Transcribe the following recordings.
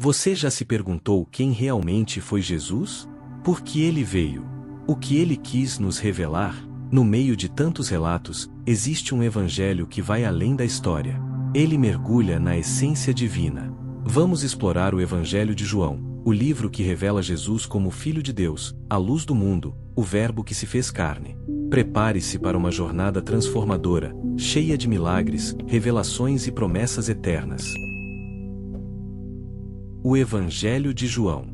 Você já se perguntou quem realmente foi Jesus? Por que ele veio? O que ele quis nos revelar? No meio de tantos relatos, existe um evangelho que vai além da história. Ele mergulha na essência divina. Vamos explorar o Evangelho de João, o livro que revela Jesus como Filho de Deus, a luz do mundo, o Verbo que se fez carne. Prepare-se para uma jornada transformadora, cheia de milagres, revelações e promessas eternas. O Evangelho de João.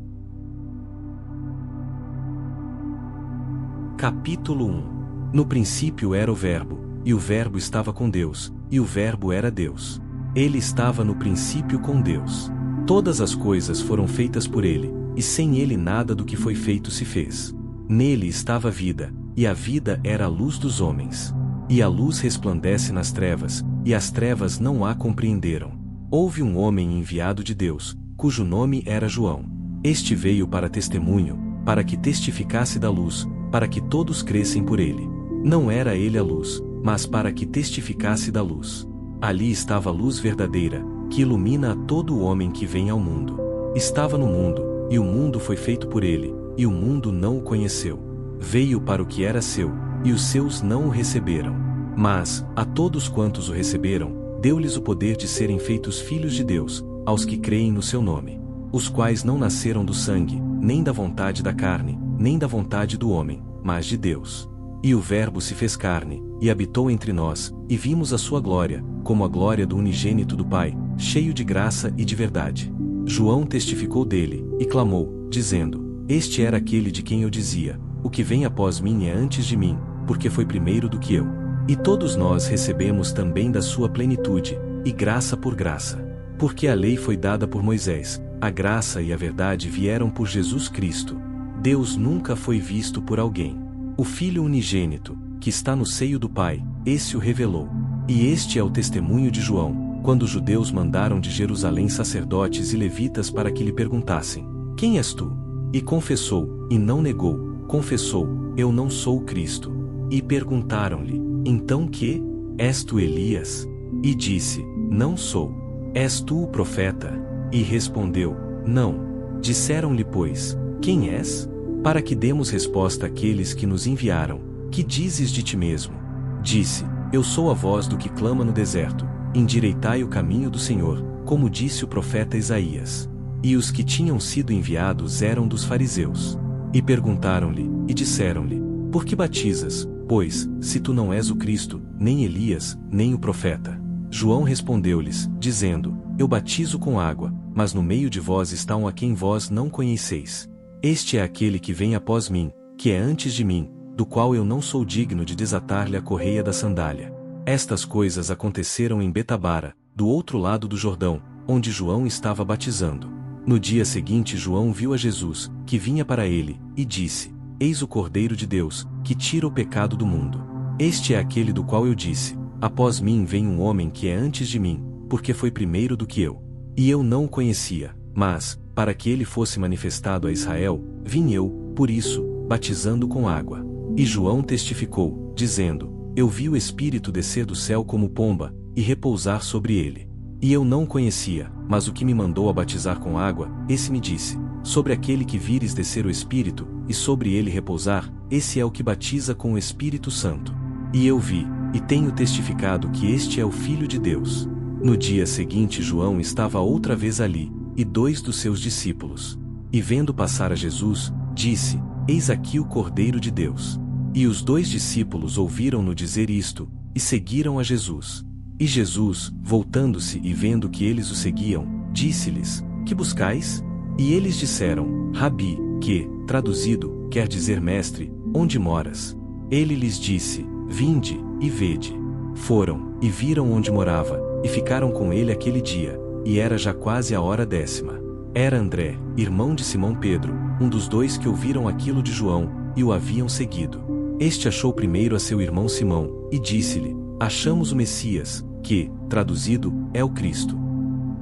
Capítulo 1. No princípio era o Verbo, e o Verbo estava com Deus, e o Verbo era Deus. Ele estava no princípio com Deus. Todas as coisas foram feitas por ele, e sem ele nada do que foi feito se fez. Nele estava a vida, e a vida era a luz dos homens. E a luz resplandece nas trevas, e as trevas não a compreenderam. Houve um homem enviado de Deus, cujo nome era João. Este veio para testemunho, para que testificasse da luz, para que todos crescem por ele. Não era ele a luz, mas para que testificasse da luz. Ali estava a luz verdadeira, que ilumina a todo o homem que vem ao mundo. Estava no mundo, e o mundo foi feito por ele, e o mundo não o conheceu. Veio para o que era seu, e os seus não o receberam. Mas, a todos quantos o receberam, deu-lhes o poder de serem feitos filhos de Deus, aos que creem no seu nome. Os quais não nasceram do sangue, nem da vontade da carne, nem da vontade do homem, mas de Deus. E o Verbo se fez carne, e habitou entre nós, e vimos a sua glória, como a glória do unigênito do Pai, cheio de graça e de verdade. João testificou dele, e clamou, dizendo: Este era aquele de quem eu dizia: O que vem após mim é antes de mim, porque foi primeiro do que eu. E todos nós recebemos também da sua plenitude, e graça por graça. Porque a lei foi dada por Moisés, a graça e a verdade vieram por Jesus Cristo. Deus nunca foi visto por alguém. O Filho unigênito, que está no seio do Pai, esse o revelou. E este é o testemunho de João, quando os judeus mandaram de Jerusalém sacerdotes e levitas para que lhe perguntassem: Quem és tu? E confessou, e não negou, confessou: Eu não sou o Cristo. E perguntaram-lhe: Então que? És tu Elias? E disse: Não sou. És tu o profeta? E respondeu: Não. Disseram-lhe, pois: Quem és? Para que demos resposta àqueles que nos enviaram: Que dizes de ti mesmo? Disse: Eu sou a voz do que clama no deserto: Endireitai o caminho do Senhor, como disse o profeta Isaías. E os que tinham sido enviados eram dos fariseus. E perguntaram-lhe, e disseram-lhe: Por que batizas, pois, se tu não és o Cristo, nem Elias, nem o profeta? João respondeu-lhes, dizendo: Eu batizo com água, mas no meio de vós está um a quem vós não conheceis. Este é aquele que vem após mim, que é antes de mim, do qual eu não sou digno de desatar-lhe a correia da sandália. Estas coisas aconteceram em Betabara, do outro lado do Jordão, onde João estava batizando. No dia seguinte João viu a Jesus, que vinha para ele, e disse: Eis o Cordeiro de Deus, que tira o pecado do mundo. Este é aquele do qual eu disse: Após mim vem um homem que é antes de mim, porque foi primeiro do que eu. E eu não o conhecia, mas, para que ele fosse manifestado a Israel, vim eu, por isso, batizando com água. E João testificou, dizendo: Eu vi o Espírito descer do céu como pomba, e repousar sobre ele. E eu não o conhecia, mas o que me mandou a batizar com água, esse me disse: Sobre aquele que vires descer o Espírito, e sobre ele repousar, esse é o que batiza com o Espírito Santo. E eu vi, e tenho testificado que este é o Filho de Deus. No dia seguinte João estava outra vez ali, e 2 dos seus discípulos. E vendo passar a Jesus, disse: Eis aqui o Cordeiro de Deus. E os 2 discípulos ouviram-no dizer isto, e seguiram a Jesus. E Jesus, voltando-se e vendo que eles o seguiam, disse-lhes: Que buscais? E eles disseram: Rabi, que, traduzido, quer dizer mestre, onde moras? Ele lhes disse: Vinde, e vede. Foram, e viram onde morava, e ficaram com ele aquele dia, e era já quase a hora 10ª. Era André, irmão de Simão Pedro, um dos 2 que ouviram aquilo de João, e o haviam seguido. Este achou primeiro a seu irmão Simão, e disse-lhe: Achamos o Messias, que, traduzido, é o Cristo.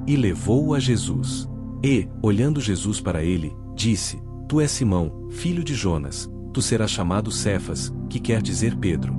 E levou-o a Jesus. E, olhando Jesus para ele, disse: Tu és Simão, filho de Jonas, tu serás chamado Cefas, que quer dizer Pedro.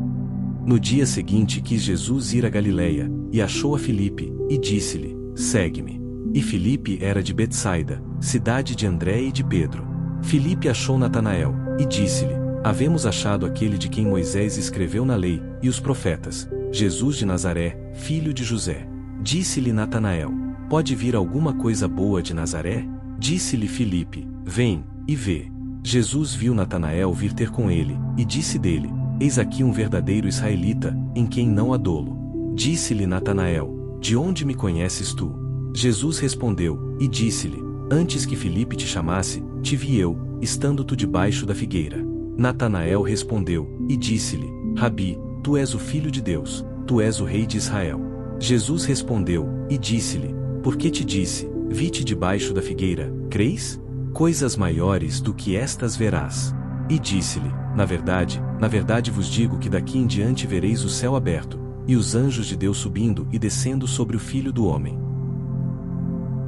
No dia seguinte quis Jesus ir a Galiléia, e achou a Filipe, e disse-lhe: Segue-me. E Filipe era de Betsaida, cidade de André e de Pedro. Filipe achou Natanael, e disse-lhe: Havemos achado aquele de quem Moisés escreveu na lei, e os profetas, Jesus de Nazaré, filho de José. Disse-lhe Natanael: Pode vir alguma coisa boa de Nazaré? Disse-lhe Filipe: Vem, e vê. Jesus viu Natanael vir ter com ele, e disse dele: Eis aqui um verdadeiro israelita, em quem não há dolo. Disse-lhe Natanael: De onde me conheces tu? Jesus respondeu, e disse-lhe: Antes que Filipe te chamasse, te vi eu, estando tu debaixo da figueira. Natanael respondeu, e disse-lhe: Rabi, tu és o Filho de Deus, tu és o Rei de Israel. Jesus respondeu, e disse-lhe: Por que te disse, vi-te debaixo da figueira, crês? Coisas maiores do que estas verás. E disse-lhe: na verdade vos digo que daqui em diante vereis o céu aberto, e os anjos de Deus subindo e descendo sobre o Filho do Homem.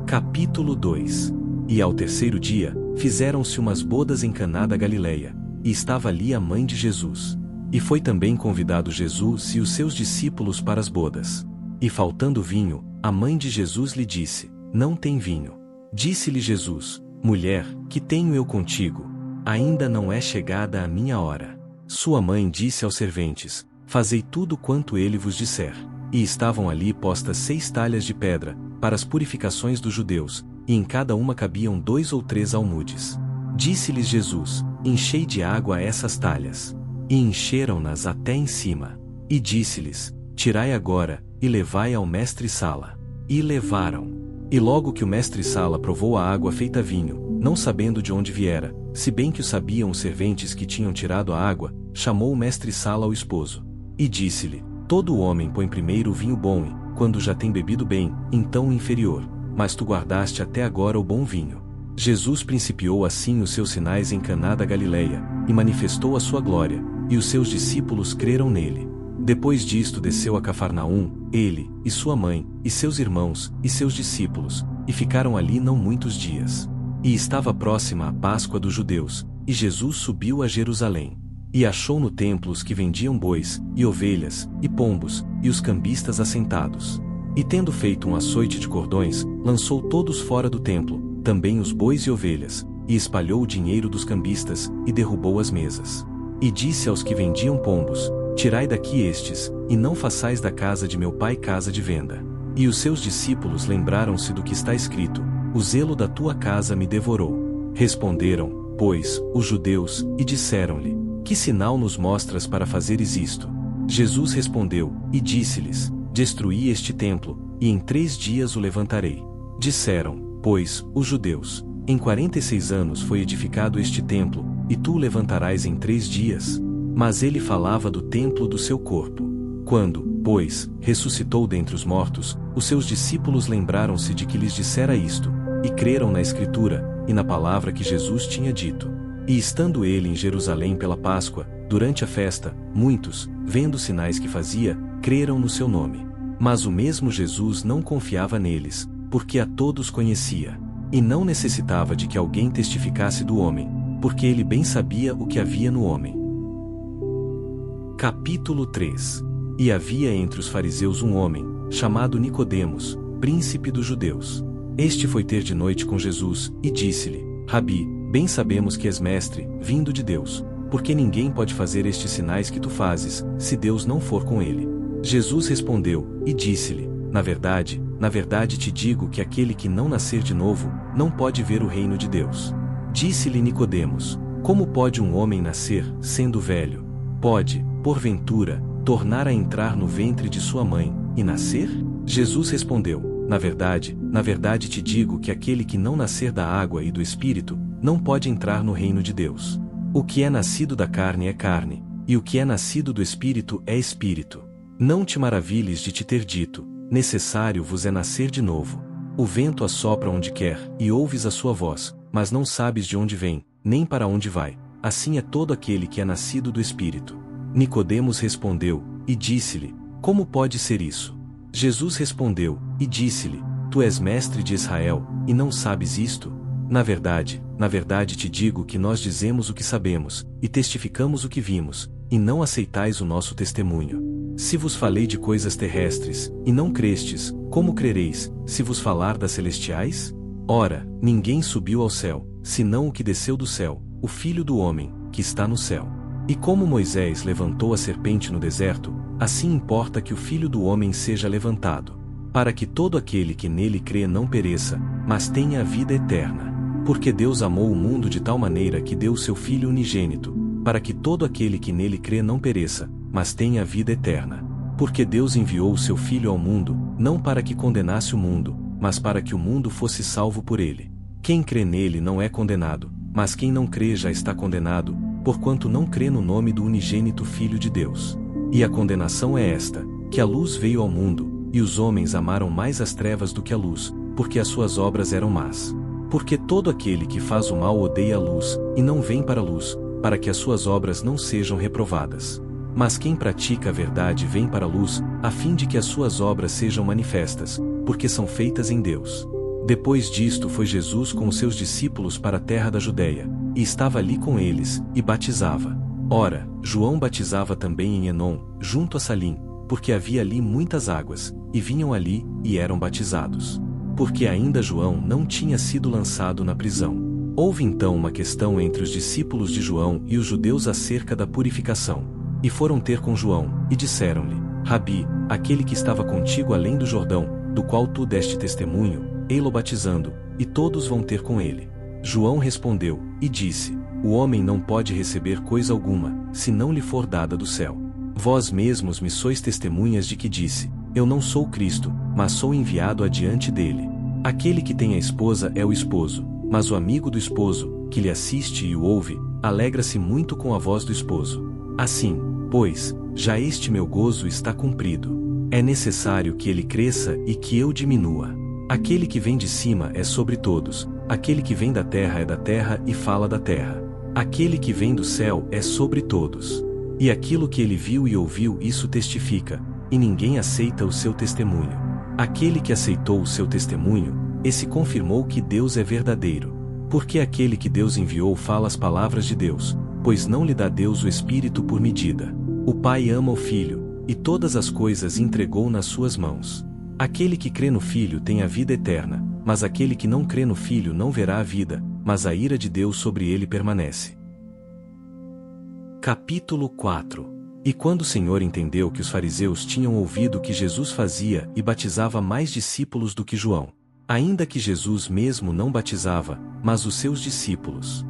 Capítulo 2. E ao terceiro dia, fizeram-se umas bodas em Caná da Galileia, e estava ali a mãe de Jesus. E foi também convidado Jesus e os seus discípulos para as bodas. E faltando vinho, a mãe de Jesus lhe disse: Não tem vinho. Disse-lhe Jesus: Mulher, que tenho eu contigo? Ainda não é chegada a minha hora. Sua mãe disse aos serventes: Fazei tudo quanto ele vos disser. E estavam ali postas 6 talhas de pedra, para as purificações dos judeus, e em cada uma cabiam 2 ou 3 almudes. Disse-lhes Jesus: Enchei de água essas talhas. E encheram-nas até em cima. E disse-lhes: Tirai agora, e levai ao mestre-sala. E levaram. E logo que o mestre-sala provou a água feita vinho, não sabendo de onde viera, se bem que o sabiam os serventes que tinham tirado a água, chamou o mestre-sala ao esposo. E disse-lhe: Todo homem põe primeiro o vinho bom e, quando já tem bebido bem, então o inferior. Mas tu guardaste até agora o bom vinho. Jesus principiou assim os seus sinais em Caná da Galileia, e manifestou a sua glória, e os seus discípulos creram nele. Depois disto desceu a Cafarnaum, ele, e sua mãe, e seus irmãos, e seus discípulos, e ficaram ali não muitos dias. E estava próxima a Páscoa dos judeus, e Jesus subiu a Jerusalém. E achou no templo os que vendiam bois, e ovelhas, e pombos, e os cambistas assentados. E tendo feito um açoite de cordões, lançou todos fora do templo, também os bois e ovelhas, e espalhou o dinheiro dos cambistas, e derrubou as mesas. E disse aos que vendiam pombos: Tirai daqui estes, e não façais da casa de meu pai casa de venda. E os seus discípulos lembraram-se do que está escrito: O zelo da tua casa me devorou. Responderam, pois, os judeus, e disseram-lhe: Que sinal nos mostras para fazeres isto? Jesus respondeu, e disse-lhes: Destruí este templo, e em 3 dias o levantarei. Disseram, pois, os judeus: Em 46 anos foi edificado este templo, e tu o levantarás em 3 dias? Mas ele falava do templo do seu corpo. Quando, pois, ressuscitou dentre os mortos, os seus discípulos lembraram-se de que lhes dissera isto, e creram na Escritura, e na palavra que Jesus tinha dito. E estando ele em Jerusalém pela Páscoa, durante a festa, muitos, vendo os sinais que fazia, creram no seu nome. Mas o mesmo Jesus não confiava neles, porque a todos conhecia. E não necessitava de que alguém testificasse do homem, porque ele bem sabia o que havia no homem. Capítulo 3. E havia entre os fariseus um homem, chamado Nicodemos, príncipe dos judeus. Este foi ter de noite com Jesus, e disse-lhe: Rabi, bem sabemos que és mestre, vindo de Deus, porque ninguém pode fazer estes sinais que tu fazes, se Deus não for com ele. Jesus respondeu, e disse-lhe: na verdade te digo que aquele que não nascer de novo, não pode ver o reino de Deus. Disse-lhe Nicodemos: Como pode um homem nascer, sendo velho? Pode, porventura, tornar a entrar no ventre de sua mãe, e nascer? Jesus respondeu: Na verdade te digo que aquele que não nascer da água e do Espírito, não pode entrar no reino de Deus. O que é nascido da carne é carne, e o que é nascido do Espírito é Espírito. Não te maravilhes de te ter dito: necessário vos é nascer de novo. O vento assopra onde quer, e ouves a sua voz, mas não sabes de onde vem, nem para onde vai. Assim é todo aquele que é nascido do Espírito. Nicodemos respondeu, e disse-lhe: Como pode ser isso? Jesus respondeu, e disse-lhe: Tu és mestre de Israel, e não sabes isto? Na verdade te digo que nós dizemos o que sabemos, e testificamos o que vimos, e não aceitais o nosso testemunho. Se vos falei de coisas terrestres, e não crestes, como crereis, se vos falar das celestiais? Ora, ninguém subiu ao céu, senão o que desceu do céu, o Filho do homem, que está no céu. E como Moisés levantou a serpente no deserto, assim importa que o Filho do homem seja levantado, para que todo aquele que nele crê não pereça, mas tenha a vida eterna. Porque Deus amou o mundo de tal maneira que deu o seu Filho unigênito, para que todo aquele que nele crê não pereça, mas tenha a vida eterna. Porque Deus enviou o seu Filho ao mundo, não para que condenasse o mundo, mas para que o mundo fosse salvo por ele. Quem crê nele não é condenado, mas quem não crê já está condenado, porquanto não crê no nome do unigênito Filho de Deus. E a condenação é esta, que a luz veio ao mundo, e os homens amaram mais as trevas do que a luz, porque as suas obras eram más. Porque todo aquele que faz o mal odeia a luz, e não vem para a luz, para que as suas obras não sejam reprovadas. Mas quem pratica a verdade vem para a luz, a fim de que as suas obras sejam manifestas, porque são feitas em Deus. Depois disto foi Jesus com os seus discípulos para a terra da Judeia, e estava ali com eles, e batizava. Ora, João batizava também em Enom, junto a Salim, porque havia ali muitas águas, e vinham ali, e eram batizados. Porque ainda João não tinha sido lançado na prisão. Houve então uma questão entre os discípulos de João e os judeus acerca da purificação. E foram ter com João, e disseram-lhe: Rabi, aquele que estava contigo além do Jordão, do qual tu deste testemunho, ei-lo batizando, e todos vão ter com ele. João respondeu, e disse: O homem não pode receber coisa alguma, se não lhe for dada do céu. Vós mesmos me sois testemunhas de que disse: Eu não sou Cristo, mas sou enviado adiante dele. Aquele que tem a esposa é o esposo, mas o amigo do esposo, que lhe assiste e o ouve, alegra-se muito com a voz do esposo. Assim, pois, já este meu gozo está cumprido. É necessário que ele cresça e que eu diminua. Aquele que vem de cima é sobre todos, aquele que vem da terra é da terra e fala da terra. Aquele que vem do céu é sobre todos. E aquilo que ele viu e ouviu isso testifica, e ninguém aceita o seu testemunho. Aquele que aceitou o seu testemunho, esse confirmou que Deus é verdadeiro. Porque aquele que Deus enviou fala as palavras de Deus, pois não lhe dá Deus o Espírito por medida. O Pai ama o Filho, e todas as coisas entregou nas suas mãos. Aquele que crê no Filho tem a vida eterna, mas aquele que não crê no Filho não verá a vida, mas a ira de Deus sobre ele permanece. Capítulo 4. E quando o Senhor entendeu que os fariseus tinham ouvido que Jesus fazia e batizava mais discípulos do que João, ainda que Jesus mesmo não batizava, mas os seus discípulos,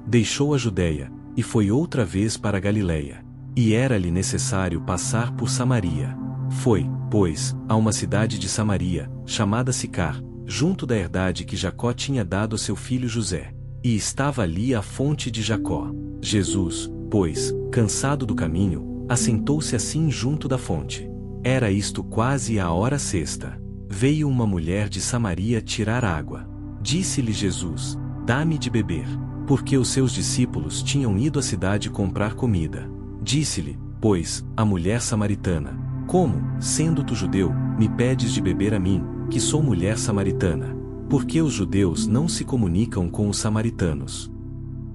deixou a Judeia, e foi outra vez para a Galileia. E era-lhe necessário passar por Samaria. Foi, pois, a uma cidade de Samaria, chamada Sicar, junto da herdade que Jacó tinha dado a seu filho José. E estava ali a fonte de Jacó. Jesus, pois, cansado do caminho, assentou-se assim junto da fonte. Era isto quase a hora sexta. Veio uma mulher de Samaria tirar água. Disse-lhe Jesus: Dá-me de beber. Porque os seus discípulos tinham ido à cidade comprar comida. Disse-lhe, pois, a mulher samaritana: Como, sendo tu judeu, me pedes de beber a mim, que sou mulher samaritana? Porque os judeus não se comunicam com os samaritanos.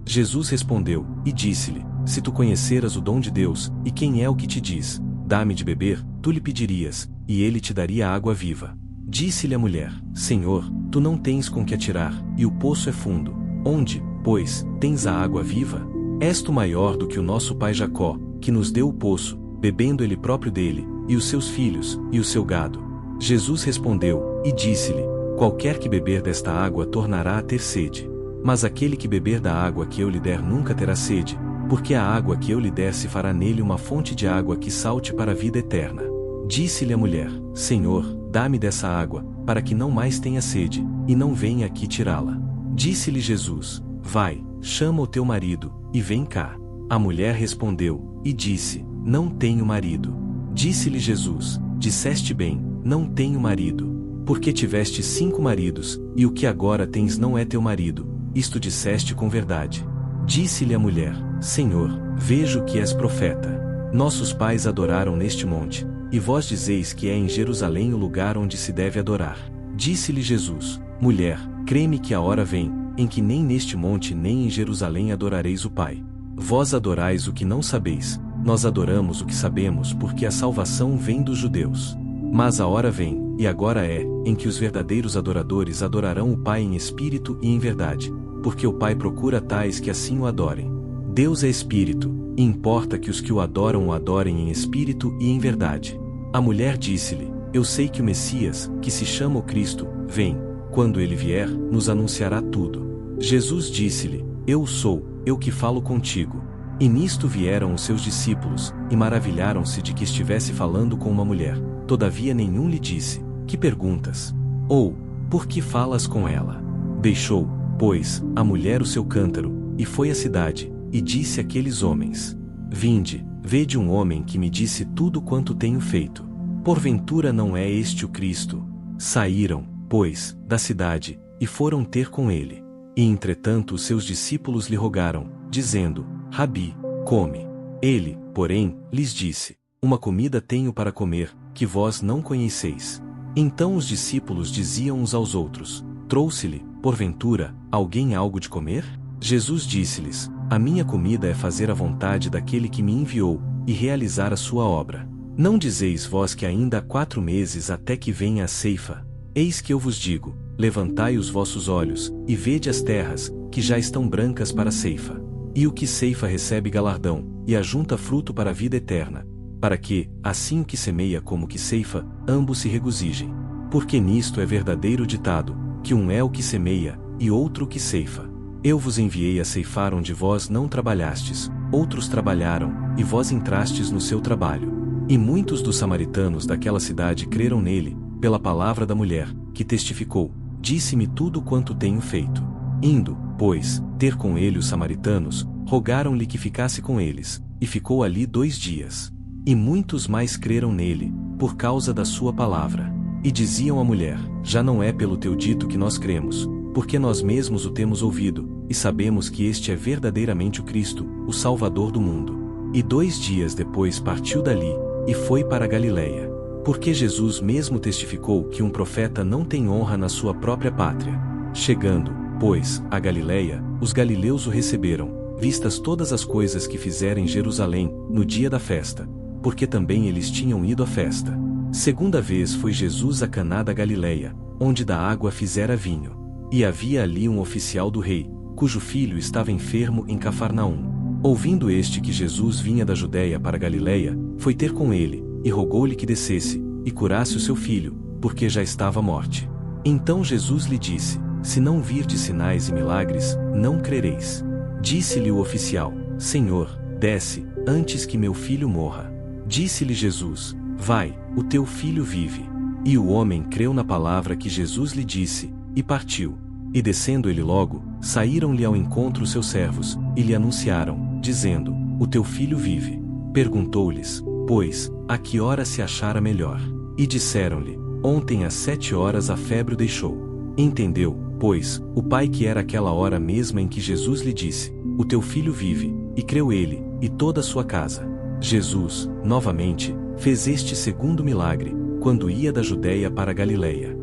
Jesus respondeu, e disse-lhe: Se tu conheceras o dom de Deus, e quem é o que te diz: Dá-me de beber, tu lhe pedirias, e ele te daria água viva. Disse-lhe a mulher: Senhor, tu não tens com que atirar, e o poço é fundo. Onde, pois, tens a água viva? És tu maior do que o nosso pai Jacó, que nos deu o poço, bebendo ele próprio dele, e os seus filhos, e o seu gado. Jesus respondeu, e disse-lhe: Qualquer que beber desta água tornará a ter sede. Mas aquele que beber da água que eu lhe der nunca terá sede, porque a água que eu lhe der se fará nele uma fonte de água que salte para a vida eterna. Disse-lhe a mulher: Senhor, dá-me dessa água, para que não mais tenha sede, e não venha aqui tirá-la. Disse-lhe Jesus: Vai, chama o teu marido, e vem cá. A mulher respondeu, e disse: Não tenho marido. Disse-lhe Jesus: Disseste bem, não tenho marido. Porque tiveste 5 maridos, e o que agora tens não é teu marido, isto disseste com verdade. Disse-lhe a mulher: Senhor, vejo que és profeta. Nossos pais adoraram neste monte, e vós dizeis que é em Jerusalém o lugar onde se deve adorar. Disse-lhe Jesus: Mulher, crê-me que a hora vem, em que nem neste monte nem em Jerusalém adorareis o Pai. Vós adorais o que não sabeis, nós adoramos o que sabemos porque a salvação vem dos judeus. Mas a hora vem, e agora é, em que os verdadeiros adoradores adorarão o Pai em espírito e em verdade, porque o Pai procura tais que assim o adorem. Deus é espírito, e importa que os que o adoram em espírito e em verdade. A mulher disse-lhe: Eu sei que o Messias, que se chama o Cristo, vem. Quando ele vier, nos anunciará tudo. Jesus disse-lhe: Eu sou, eu que falo contigo. E nisto vieram os seus discípulos, e maravilharam-se de que estivesse falando com uma mulher. Todavia nenhum lhe disse: Que perguntas? Ou, por que falas com ela? Deixou, pois, a mulher o seu cântaro, e foi à cidade, e disse àqueles homens: Vinde, vede um homem que me disse tudo quanto tenho feito. Porventura não é este o Cristo? Saíram, pois, da cidade, e foram ter com ele. E entretanto os seus discípulos lhe rogaram, dizendo: Rabi, come. Ele, porém, lhes disse: Uma comida tenho para comer, que vós não conheceis. Então os discípulos diziam uns aos outros: Trouxe-lhe, porventura, alguém algo de comer? Jesus disse-lhes: A minha comida é fazer a vontade daquele que me enviou, e realizar a sua obra. Não dizeis vós que ainda há 4 meses até que venha a ceifa? Eis que eu vos digo: levantai os vossos olhos, e vede as terras, que já estão brancas para a ceifa. E o que ceifa recebe galardão, e ajunta fruto para a vida eterna, para que, assim o que semeia como o que ceifa, ambos se regozijem. Porque nisto é verdadeiro ditado, que um é o que semeia, e outro o que ceifa. Eu vos enviei a ceifar onde vós não trabalhastes, outros trabalharam, e vós entrastes no seu trabalho. E muitos dos samaritanos daquela cidade creram nele, pela palavra da mulher, que testificou: Disse-me tudo quanto tenho feito. Indo, pois, ter com ele os samaritanos, rogaram-lhe que ficasse com eles, e ficou ali 2 dias. E muitos mais creram nele, por causa da sua palavra. E diziam à mulher: Já não é pelo teu dito que nós cremos, porque nós mesmos o temos ouvido, e sabemos que este é verdadeiramente o Cristo, o Salvador do mundo. E 2 dias depois partiu dali, e foi para a Galileia. Porque Jesus mesmo testificou que um profeta não tem honra na sua própria pátria. Chegando, pois, a Galileia, os galileus o receberam, vistas todas as coisas que fizera em Jerusalém, no dia da festa, porque também eles tinham ido à festa. Segunda vez foi Jesus a Caná da Galileia, onde da água fizera vinho. E havia ali um oficial do rei, cujo filho estava enfermo em Cafarnaum. Ouvindo este que Jesus vinha da Judéia para a Galileia, foi ter com ele, e rogou-lhe que descesse, e curasse o seu filho, porque já estava à morte. Então Jesus lhe disse: Se não virdes sinais e milagres, não crereis. Disse-lhe o oficial: Senhor, desce, antes que meu filho morra. Disse-lhe Jesus: Vai, o teu filho vive. E o homem creu na palavra que Jesus lhe disse, e partiu. E descendo ele logo, saíram-lhe ao encontro os seus servos, e lhe anunciaram, dizendo: O teu filho vive. Perguntou-lhes, pois, a que hora se achara melhor? E disseram-lhe: Ontem às 7 horas a febre o deixou. Entendeu, pois, o pai que era aquela hora mesma em que Jesus lhe disse: O teu filho vive, e creu ele, e toda a sua casa. Jesus, novamente, fez este segundo milagre, quando ia da Judéia para a Galileia.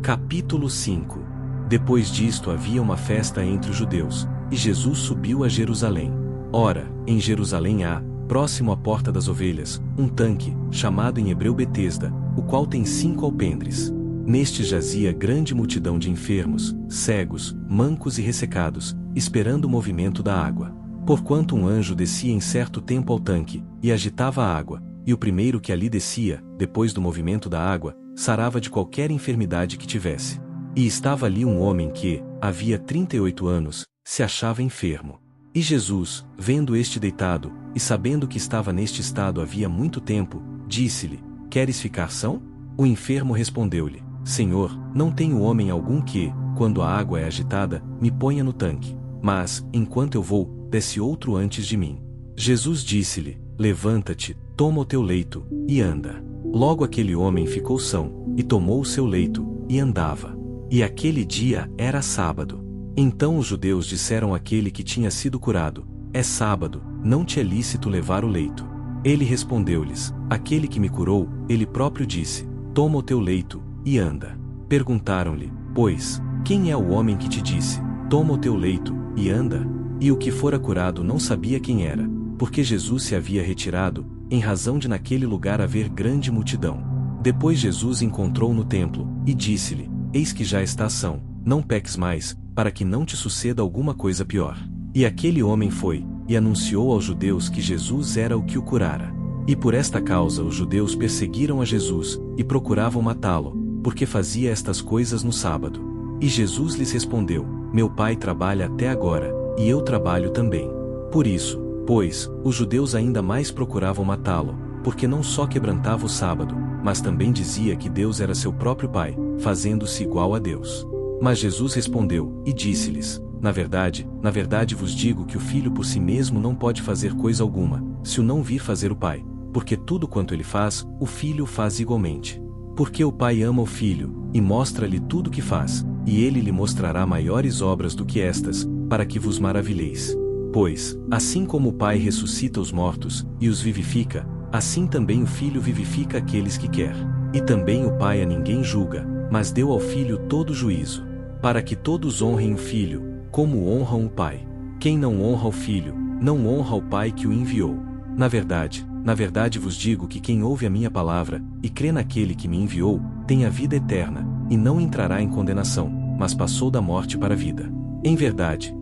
Capítulo 5. Depois disto havia uma festa entre os judeus, e Jesus subiu a Jerusalém. Ora, em Jerusalém há, próximo à porta das ovelhas, um tanque, chamado em hebreu Betesda, o qual tem 5 alpendres. Neste jazia grande multidão de enfermos, cegos, mancos e ressecados, esperando o movimento da água. Porquanto um anjo descia em certo tempo ao tanque, e agitava a água, e o primeiro que ali descia, depois do movimento da água, sarava de qualquer enfermidade que tivesse. E estava ali um homem que, havia 38 anos, se achava enfermo. E Jesus, vendo este deitado, e sabendo que estava neste estado havia muito tempo, disse-lhe: Queres ficar são? O enfermo respondeu-lhe: Senhor, não tenho homem algum que, quando a água é agitada, me ponha no tanque. Mas, enquanto eu vou, desce outro antes de mim. Jesus disse-lhe: Levanta-te, toma o teu leito, e anda. Logo aquele homem ficou são, e tomou o seu leito, e andava. E aquele dia era sábado. Então os judeus disseram àquele que tinha sido curado: É sábado, não te é lícito levar o leito. Ele respondeu-lhes: Aquele que me curou, ele próprio disse: Toma o teu leito, e anda. Perguntaram-lhe, pois, quem é o homem que te disse: Toma o teu leito, e anda? E o que fora curado não sabia quem era, porque Jesus se havia retirado, em razão de naquele lugar haver grande multidão. Depois Jesus encontrou no templo, e disse-lhe: Eis que já está são, não peques mais, para que não te suceda alguma coisa pior. E aquele homem foi, e anunciou aos judeus que Jesus era o que o curara. E por esta causa os judeus perseguiram a Jesus, e procuravam matá-lo, porque fazia estas coisas no sábado. E Jesus lhes respondeu: Meu Pai trabalha até agora, e eu trabalho também. Por isso, pois, os judeus ainda mais procuravam matá-lo, porque não só quebrantava o sábado, mas também dizia que Deus era seu próprio Pai, fazendo-se igual a Deus. Mas Jesus respondeu, e disse-lhes: na verdade vos digo que o Filho por si mesmo não pode fazer coisa alguma, se o não vir fazer o Pai, porque tudo quanto ele faz, o Filho faz igualmente. Porque o Pai ama o Filho, e mostra-lhe tudo o que faz, e ele lhe mostrará maiores obras do que estas, para que vos maravilheis. Pois, assim como o Pai ressuscita os mortos, e os vivifica, assim também o Filho vivifica aqueles que quer. E também o Pai a ninguém julga, mas deu ao Filho todo o juízo, para que todos honrem o Filho, como honram o Pai. Quem não honra o Filho, não honra o Pai que o enviou. Na verdade vos digo que quem ouve a minha palavra, e crê naquele que me enviou, tem a vida eterna, e não entrará em condenação, mas passou da morte para a vida. Em verdade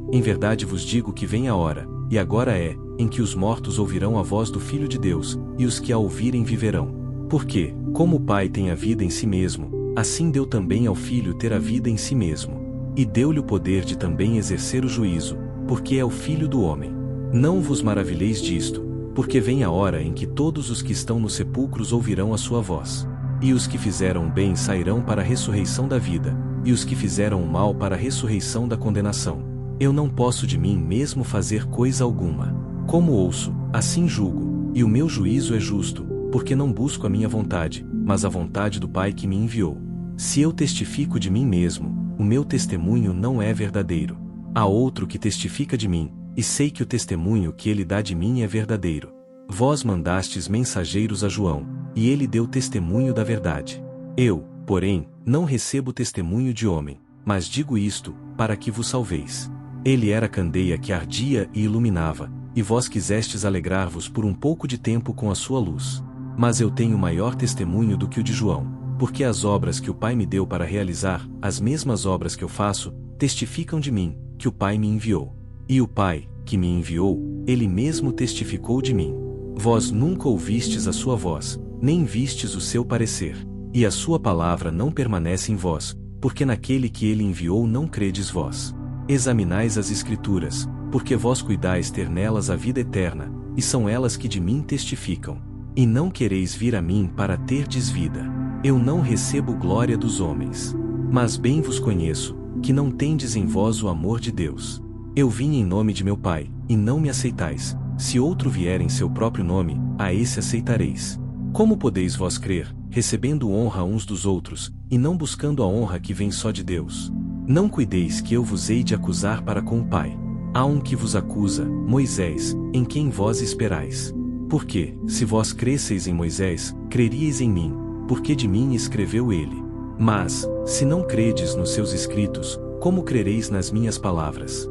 vos digo que vem a hora, e agora é, em que os mortos ouvirão a voz do Filho de Deus, e os que a ouvirem viverão. Porque, como o Pai tem a vida em si mesmo, assim deu também ao Filho ter a vida em si mesmo. E deu-lhe o poder de também exercer o juízo, porque é o Filho do homem. Não vos maravilheis disto, porque vem a hora em que todos os que estão nos sepulcros ouvirão a sua voz. E os que fizeram o bem sairão para a ressurreição da vida, e os que fizeram o mal para a ressurreição da condenação. Eu não posso de mim mesmo fazer coisa alguma. Como ouço, assim julgo, e o meu juízo é justo, porque não busco a minha vontade, mas a vontade do Pai que me enviou. Se eu testifico de mim mesmo, o meu testemunho não é verdadeiro. Há outro que testifica de mim, e sei que o testemunho que ele dá de mim é verdadeiro. Vós mandastes mensageiros a João, e ele deu testemunho da verdade. Eu, porém, não recebo testemunho de homem, mas digo isto, para que vos salveis. Ele era candeia que ardia e iluminava, e vós quisestes alegrar-vos por um pouco de tempo com a sua luz. Mas eu tenho maior testemunho do que o de João, porque as obras que o Pai me deu para realizar, as mesmas obras que eu faço, testificam de mim, que o Pai me enviou. E o Pai, que me enviou, ele mesmo testificou de mim. Vós nunca ouvistes a sua voz, nem vistes o seu parecer, e a sua palavra não permanece em vós, porque naquele que ele enviou não credes vós. Examinais as Escrituras, porque vós cuidais ter nelas a vida eterna, e são elas que de mim testificam. E não quereis vir a mim para terdes vida. Eu não recebo glória dos homens. Mas bem vos conheço, que não tendes em vós o amor de Deus. Eu vim em nome de meu Pai, e não me aceitais. Se outro vier em seu próprio nome, a esse aceitareis. Como podeis vós crer, recebendo honra uns dos outros, e não buscando a honra que vem só de Deus? Não cuideis que eu vos hei de acusar para com o Pai. Há um que vos acusa, Moisés, em quem vós esperais. Porque, se vós cresseis em Moisés, creríeis em mim, porque de mim escreveu ele. Mas, se não credes nos seus escritos, como crereis nas minhas palavras?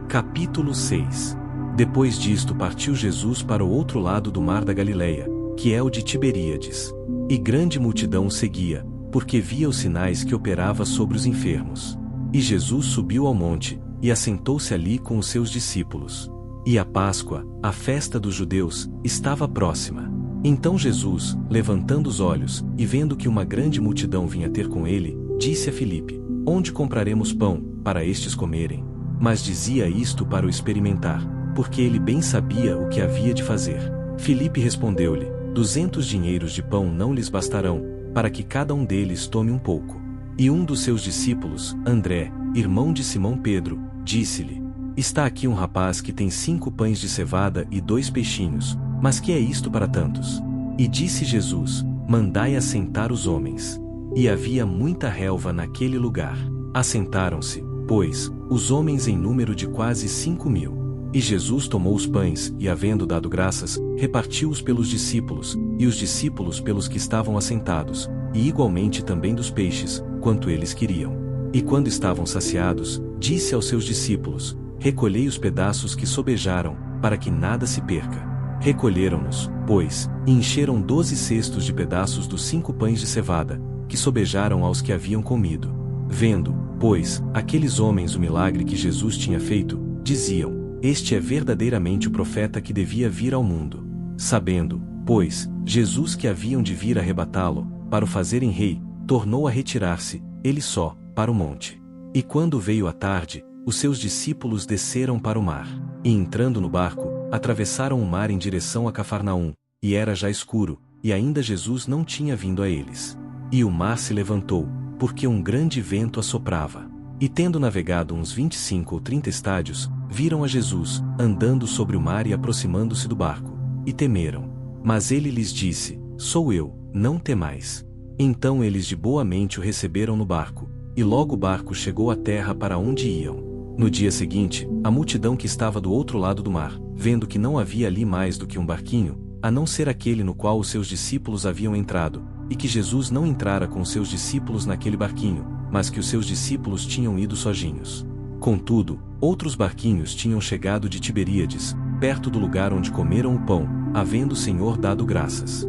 Capítulo 6. Depois disto partiu Jesus para o outro lado do mar da Galileia, que é o de Tiberíades. E grande multidão o seguia, porque via os sinais que operava sobre os enfermos. E Jesus subiu ao monte, e assentou-se ali com os seus discípulos. E a Páscoa, a festa dos judeus, estava próxima. Então Jesus, levantando os olhos, e vendo que uma grande multidão vinha ter com ele, disse a Filipe: Onde compraremos pão, para estes comerem? Mas dizia isto para o experimentar, porque ele bem sabia o que havia de fazer. Filipe respondeu-lhe: 200 dinheiros de pão não lhes bastarão, para que cada um deles tome um pouco. E um dos seus discípulos, André, irmão de Simão Pedro, disse-lhe: Está aqui um rapaz que tem 5 pães de cevada e 2 peixinhos, mas que é isto para tantos? E disse Jesus: Mandai assentar os homens. E havia muita relva naquele lugar. Assentaram-se, pois, os homens em número de quase 5.000. E Jesus tomou os pães, e havendo dado graças, repartiu-os pelos discípulos, e os discípulos pelos que estavam assentados, e igualmente também dos peixes, quanto eles queriam. E quando estavam saciados, disse aos seus discípulos: Recolhei os pedaços que sobejaram, para que nada se perca. Recolheram-nos, pois, e encheram 12 cestos de pedaços dos 5 pães de cevada, que sobejaram aos que haviam comido. Vendo, pois, aqueles homens o milagre que Jesus tinha feito, diziam: Este é verdadeiramente o profeta que devia vir ao mundo. Sabendo, pois, Jesus que haviam de vir arrebatá-lo, para o fazerem rei, tornou a retirar-se, ele só, para o monte. E quando veio a tarde, os seus discípulos desceram para o mar, e entrando no barco, atravessaram o mar em direção a Cafarnaum, e era já escuro, e ainda Jesus não tinha vindo a eles. E o mar se levantou, porque um grande vento assoprava. E tendo navegado uns 25 ou 30 estádios, viram a Jesus, andando sobre o mar e aproximando-se do barco, e temeram. Mas ele lhes disse: Sou eu, não temais. Então eles de boa mente o receberam no barco, e logo o barco chegou à terra para onde iam. No dia seguinte, a multidão que estava do outro lado do mar, vendo que não havia ali mais do que um barquinho, a não ser aquele no qual os seus discípulos haviam entrado, e que Jesus não entrara com seus discípulos naquele barquinho, mas que os seus discípulos tinham ido sozinhos. Contudo, outros barquinhos tinham chegado de Tiberíades, perto do lugar onde comeram o pão, havendo o Senhor dado graças.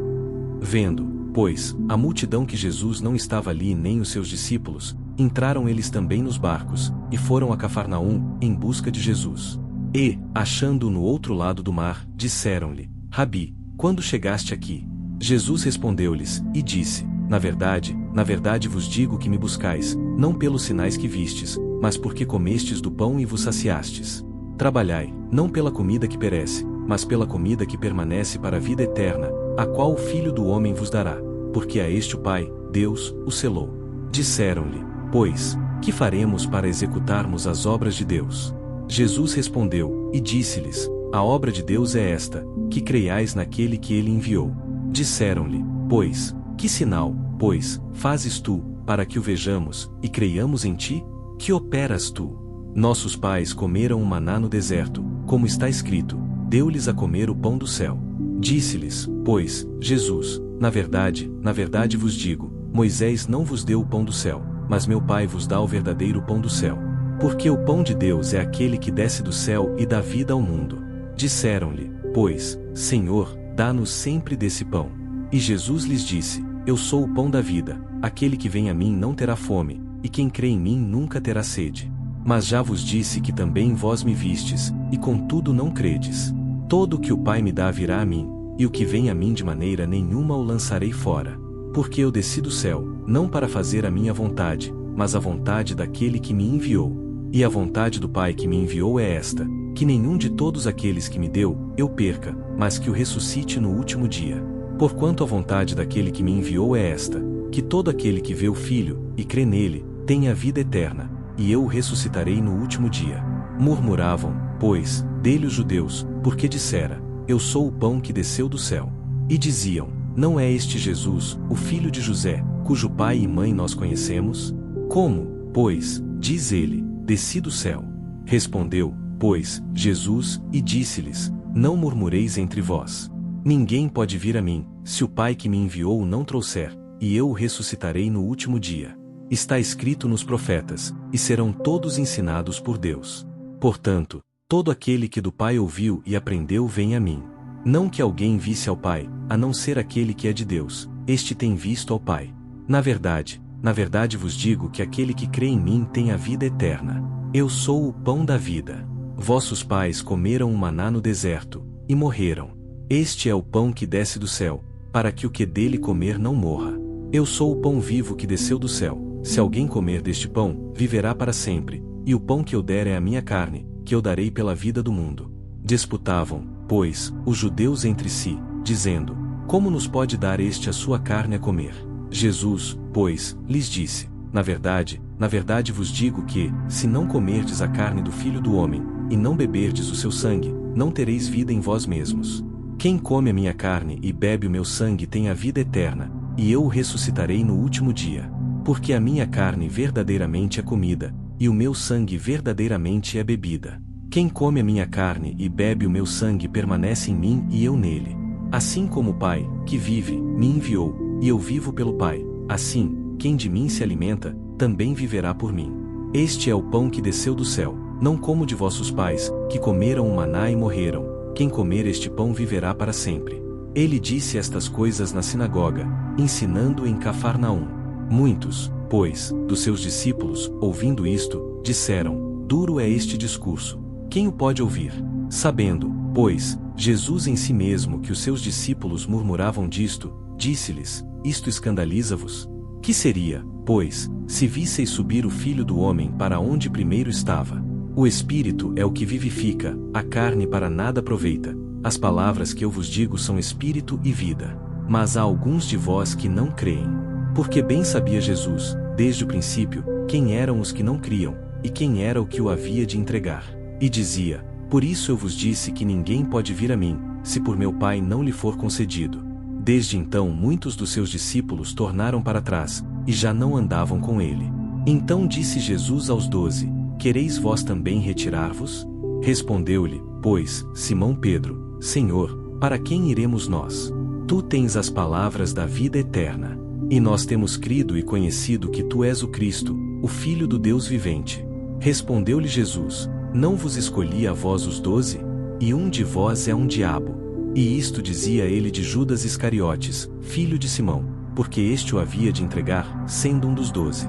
Vendo, pois, a multidão que Jesus não estava ali nem os seus discípulos, entraram eles também nos barcos, e foram a Cafarnaum, em busca de Jesus. E, achando-o no outro lado do mar, disseram-lhe: Rabi, quando chegaste aqui? Jesus respondeu-lhes, e disse: na verdade vos digo que me buscais, não pelos sinais que vistes, mas porque comestes do pão e vos saciastes. Trabalhai, não pela comida que perece, mas pela comida que permanece para a vida eterna, a qual o Filho do Homem vos dará, porque a este o Pai, Deus, o selou. Disseram-lhe, pois, que faremos para executarmos as obras de Deus? Jesus respondeu, e disse-lhes: a obra de Deus é esta, que creiais naquele que ele enviou. Disseram-lhe, pois, que sinal, pois, fazes tu, para que o vejamos, e creiamos em ti? Que operas tu? Nossos pais comeram o maná no deserto, como está escrito, deu-lhes a comer o pão do céu. Disse-lhes, pois, Jesus, na verdade vos digo, Moisés não vos deu o pão do céu, mas meu Pai vos dá o verdadeiro pão do céu. Porque o pão de Deus é aquele que desce do céu e dá vida ao mundo. Disseram-lhe, pois, Senhor, dá-nos sempre desse pão. E Jesus lhes disse, eu sou o pão da vida, aquele que vem a mim não terá fome, e quem crê em mim nunca terá sede. Mas já vos disse que também vós me vistes, e contudo não credes. Todo o que o Pai me dá virá a mim, e o que vem a mim de maneira nenhuma o lançarei fora. Porque eu desci do céu, não para fazer a minha vontade, mas a vontade daquele que me enviou. E a vontade do Pai que me enviou é esta, que nenhum de todos aqueles que me deu, eu perca, mas que o ressuscite no último dia. Porquanto a vontade daquele que me enviou é esta, que todo aquele que vê o Filho, e crê nele, tenha a vida eterna, e eu o ressuscitarei no último dia. Murmuravam, pois, dele os judeus, porque dissera, eu sou o pão que desceu do céu. E diziam, não é este Jesus, o filho de José, cujo pai e mãe nós conhecemos? Como, pois, diz ele, desci do céu? Respondeu, pois, Jesus, e disse-lhes, não murmureis entre vós. Ninguém pode vir a mim, se o Pai que me enviou o não trouxer, e eu o ressuscitarei no último dia. Está escrito nos profetas, e serão todos ensinados por Deus. Portanto, todo aquele que do Pai ouviu e aprendeu vem a mim. Não que alguém visse ao Pai, a não ser aquele que é de Deus, este tem visto ao Pai. Na verdade vos digo que aquele que crê em mim tem a vida eterna. Eu sou o pão da vida. Vossos pais comeram o maná no deserto, e morreram. Este é o pão que desce do céu, para que o que dele comer não morra. Eu sou o pão vivo que desceu do céu. Se alguém comer deste pão, viverá para sempre, e o pão que eu der é a minha carne, que eu darei pela vida do mundo. Disputavam, pois, os judeus entre si, dizendo, como nos pode dar este a sua carne a comer? Jesus, pois, lhes disse, na verdade vos digo que, se não comerdes a carne do Filho do Homem, e não beberdes o seu sangue, não tereis vida em vós mesmos. Quem come a minha carne e bebe o meu sangue tem a vida eterna, e eu o ressuscitarei no último dia. Porque a minha carne verdadeiramente é comida, e o meu sangue verdadeiramente é bebida. Quem come a minha carne e bebe o meu sangue permanece em mim e eu nele. Assim como o Pai, que vive, me enviou, e eu vivo pelo Pai, assim, quem de mim se alimenta, também viverá por mim. Este é o pão que desceu do céu, não como de vossos pais, que comeram o maná e morreram. quem comer este pão viverá para sempre. Ele disse estas coisas na sinagoga, ensinando em Cafarnaum. Muitos, pois, dos seus discípulos, ouvindo isto, disseram: duro é este discurso. Quem o pode ouvir? Sabendo, pois, Jesus em si mesmo que os seus discípulos murmuravam disto, disse-lhes: isto escandaliza-vos? Que seria, pois, se visseis subir o Filho do Homem para onde primeiro estava? O Espírito é o que vivifica, a carne para nada aproveita. As palavras que eu vos digo são Espírito e vida. Mas há alguns de vós que não creem. Porque bem sabia Jesus, desde o princípio, quem eram os que não criam, e quem era o que o havia de entregar. E dizia: por isso eu vos disse que ninguém pode vir a mim, se por meu Pai não lhe for concedido. Desde então muitos dos seus discípulos tornaram para trás, e já não andavam com ele. Então disse Jesus aos 12: quereis vós também retirar-vos? Respondeu-lhe, pois, Simão Pedro: Senhor, para quem iremos nós? Tu tens as palavras da vida eterna. E nós temos crido e conhecido que tu és o Cristo, o Filho do Deus vivente. Respondeu-lhe Jesus: não vos escolhi a vós os 12? E um de vós é um diabo. E isto dizia ele de Judas Iscariotes, filho de Simão, porque este o havia de entregar, sendo um dos 12.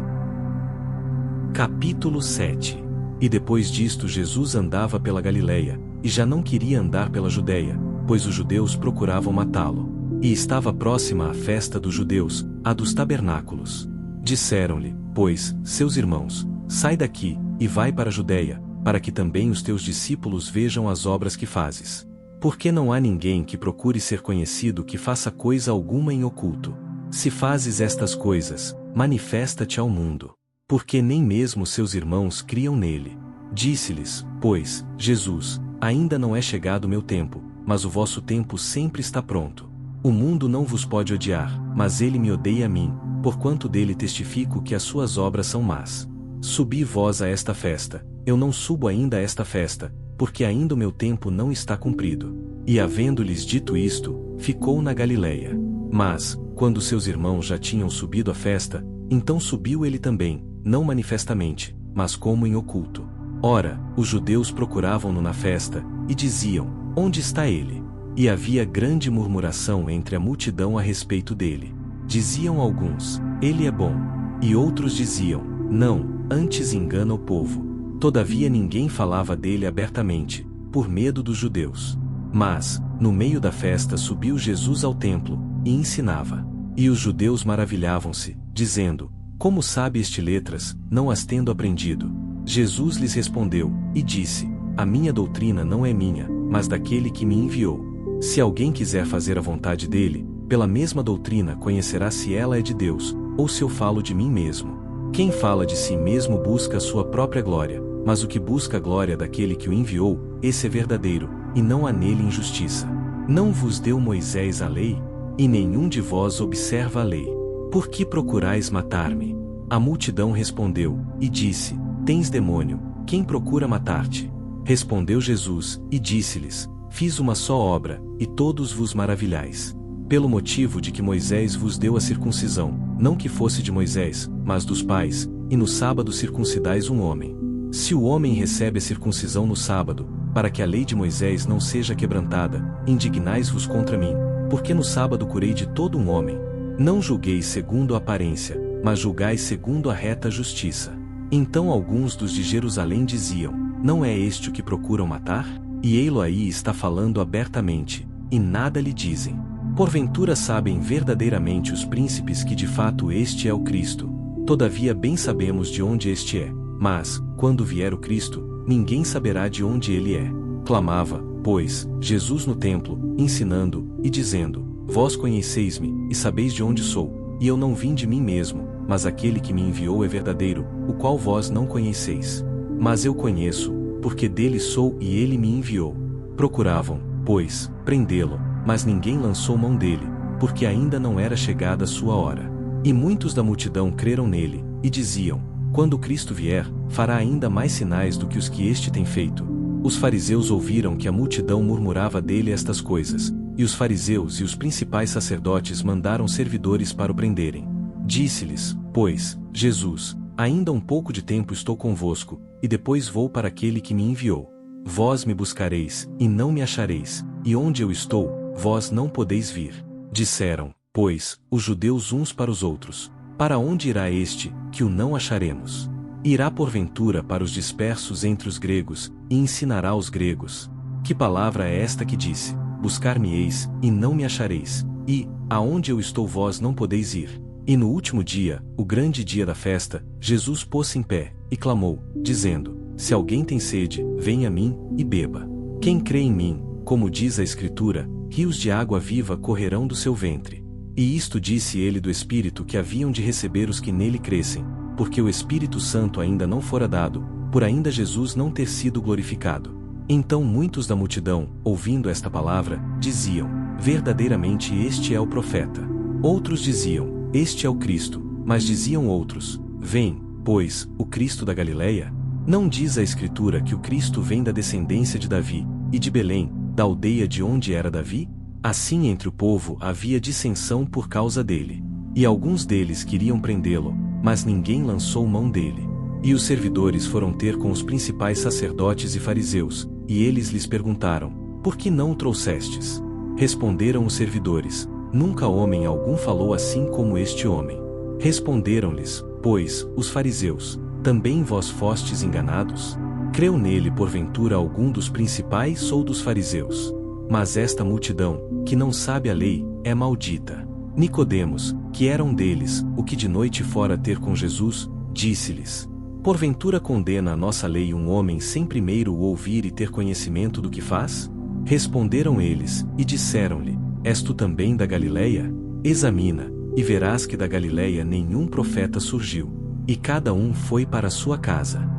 Capítulo 7. E depois disto Jesus andava pela Galileia, e já não queria andar pela Judeia, pois os judeus procuravam matá-lo. E estava próxima a festa dos judeus, a dos tabernáculos. Disseram-lhe, pois, seus irmãos: sai daqui, e vai para a Judeia, para que também os teus discípulos vejam as obras que fazes. Porque não há ninguém que procure ser conhecido que faça coisa alguma em oculto. Se fazes estas coisas, manifesta-te ao mundo. Porque nem mesmo seus irmãos criam nele. Disse-lhes, pois, Jesus: ainda não é chegado o meu tempo, mas o vosso tempo sempre está pronto. O mundo não vos pode odiar, mas ele me odeia a mim, porquanto dele testifico que as suas obras são más. Subi vós a esta festa, eu não subo ainda a esta festa, porque ainda o meu tempo não está cumprido. E havendo-lhes dito isto, ficou na Galileia. Mas, quando seus irmãos já tinham subido à festa, então subiu ele também, não manifestamente, mas como em oculto. Ora, os judeus procuravam-no na festa, e diziam: onde está ele? E havia grande murmuração entre a multidão a respeito dele. Diziam alguns: ele é bom. E outros diziam: não, antes engana o povo. Todavia ninguém falava dele abertamente, por medo dos judeus. Mas, no meio da festa subiu Jesus ao templo, e ensinava. E os judeus maravilhavam-se, dizendo: como sabe este letras, não as tendo aprendido? Jesus lhes respondeu, e disse: a minha doutrina não é minha, mas daquele que me enviou. Se alguém quiser fazer a vontade dele, pela mesma doutrina conhecerá se ela é de Deus, ou se eu falo de mim mesmo. Quem fala de si mesmo busca a sua própria glória, mas o que busca a glória daquele que o enviou, esse é verdadeiro, e não há nele injustiça. Não vos deu Moisés a lei? E nenhum de vós observa a lei. Por que procurais matar-me? A multidão respondeu, e disse: tens demônio, quem procura matar-te? Respondeu Jesus, e disse-lhes: fiz uma só obra, e todos vos maravilhais. Pelo motivo de que Moisés vos deu a circuncisão, não que fosse de Moisés, mas dos pais, e no sábado circuncidais um homem. Se o homem recebe a circuncisão no sábado, para que a lei de Moisés não seja quebrantada, indignais-vos contra mim, porque no sábado curei de todo um homem. Não julgueis segundo a aparência, mas julgai segundo a reta justiça. Então alguns dos de Jerusalém diziam: não é este o que procuram matar? E ei-lo aí está falando abertamente, e nada lhe dizem. Porventura sabem verdadeiramente os príncipes que de fato este é o Cristo. Todavia bem sabemos de onde este é. Mas, quando vier o Cristo, ninguém saberá de onde ele é. Clamava, pois, Jesus no templo, ensinando, e dizendo: vós conheceis-me, e sabeis de onde sou, e eu não vim de mim mesmo, mas aquele que me enviou é verdadeiro, o qual vós não conheceis. Mas eu conheço, porque dele sou e ele me enviou. Procuravam, pois, prendê-lo, mas ninguém lançou mão dele, porque ainda não era chegada a sua hora. E muitos da multidão creram nele, e diziam: quando Cristo vier, fará ainda mais sinais do que os que este tem feito. Os fariseus ouviram que a multidão murmurava dele estas coisas, e os fariseus e os principais sacerdotes mandaram servidores para o prenderem. Disse-lhes, pois, Jesus: ainda um pouco de tempo estou convosco, e depois vou para aquele que me enviou. vós me buscareis, e não me achareis, e onde eu estou, vós não podeis vir. Disseram, pois, os judeus uns para os outros: para onde irá este, que o não acharemos? Irá porventura para os dispersos entre os gregos, e ensinará aos gregos? Que palavra é esta que disse: buscar-me-eis, e não me achareis, e, aonde eu estou vós não podeis ir? E no último dia, o grande dia da festa, Jesus pôs-se em pé, e clamou, dizendo: se alguém tem sede, venha a mim, e beba. Quem crê em mim, como diz a Escritura, rios de água viva correrão do seu ventre. E isto disse ele do Espírito que haviam de receber os que nele crescem, porque o Espírito Santo ainda não fora dado, por ainda Jesus não ter sido glorificado. Então muitos da multidão, ouvindo esta palavra, diziam: verdadeiramente este é o profeta. Outros diziam: este é o Cristo. Mas diziam outros: vem, pois, o Cristo da Galileia? Não diz a Escritura que o Cristo vem da descendência de Davi, e de Belém, da aldeia de onde era Davi? Assim entre o povo havia dissensão por causa dele. E alguns deles queriam prendê-lo, mas ninguém lançou mão dele. E os servidores foram ter com os principais sacerdotes e fariseus, e eles lhes perguntaram: por que não o trouxestes? Responderam os servidores: nunca homem algum falou assim como este homem. Responderam-lhes, pois, os fariseus: também vós fostes enganados? Creu nele porventura algum dos principais ou dos fariseus? Mas esta multidão, que não sabe a lei, é maldita. Nicodemos, que era um deles, o que de noite fora ter com Jesus, disse-lhes: porventura condena a nossa lei um homem sem primeiro o ouvir e ter conhecimento do que faz? Responderam eles, e disseram-lhe: és tu também da Galileia? Examina, e verás que da Galileia nenhum profeta surgiu. E cada um foi para a sua casa.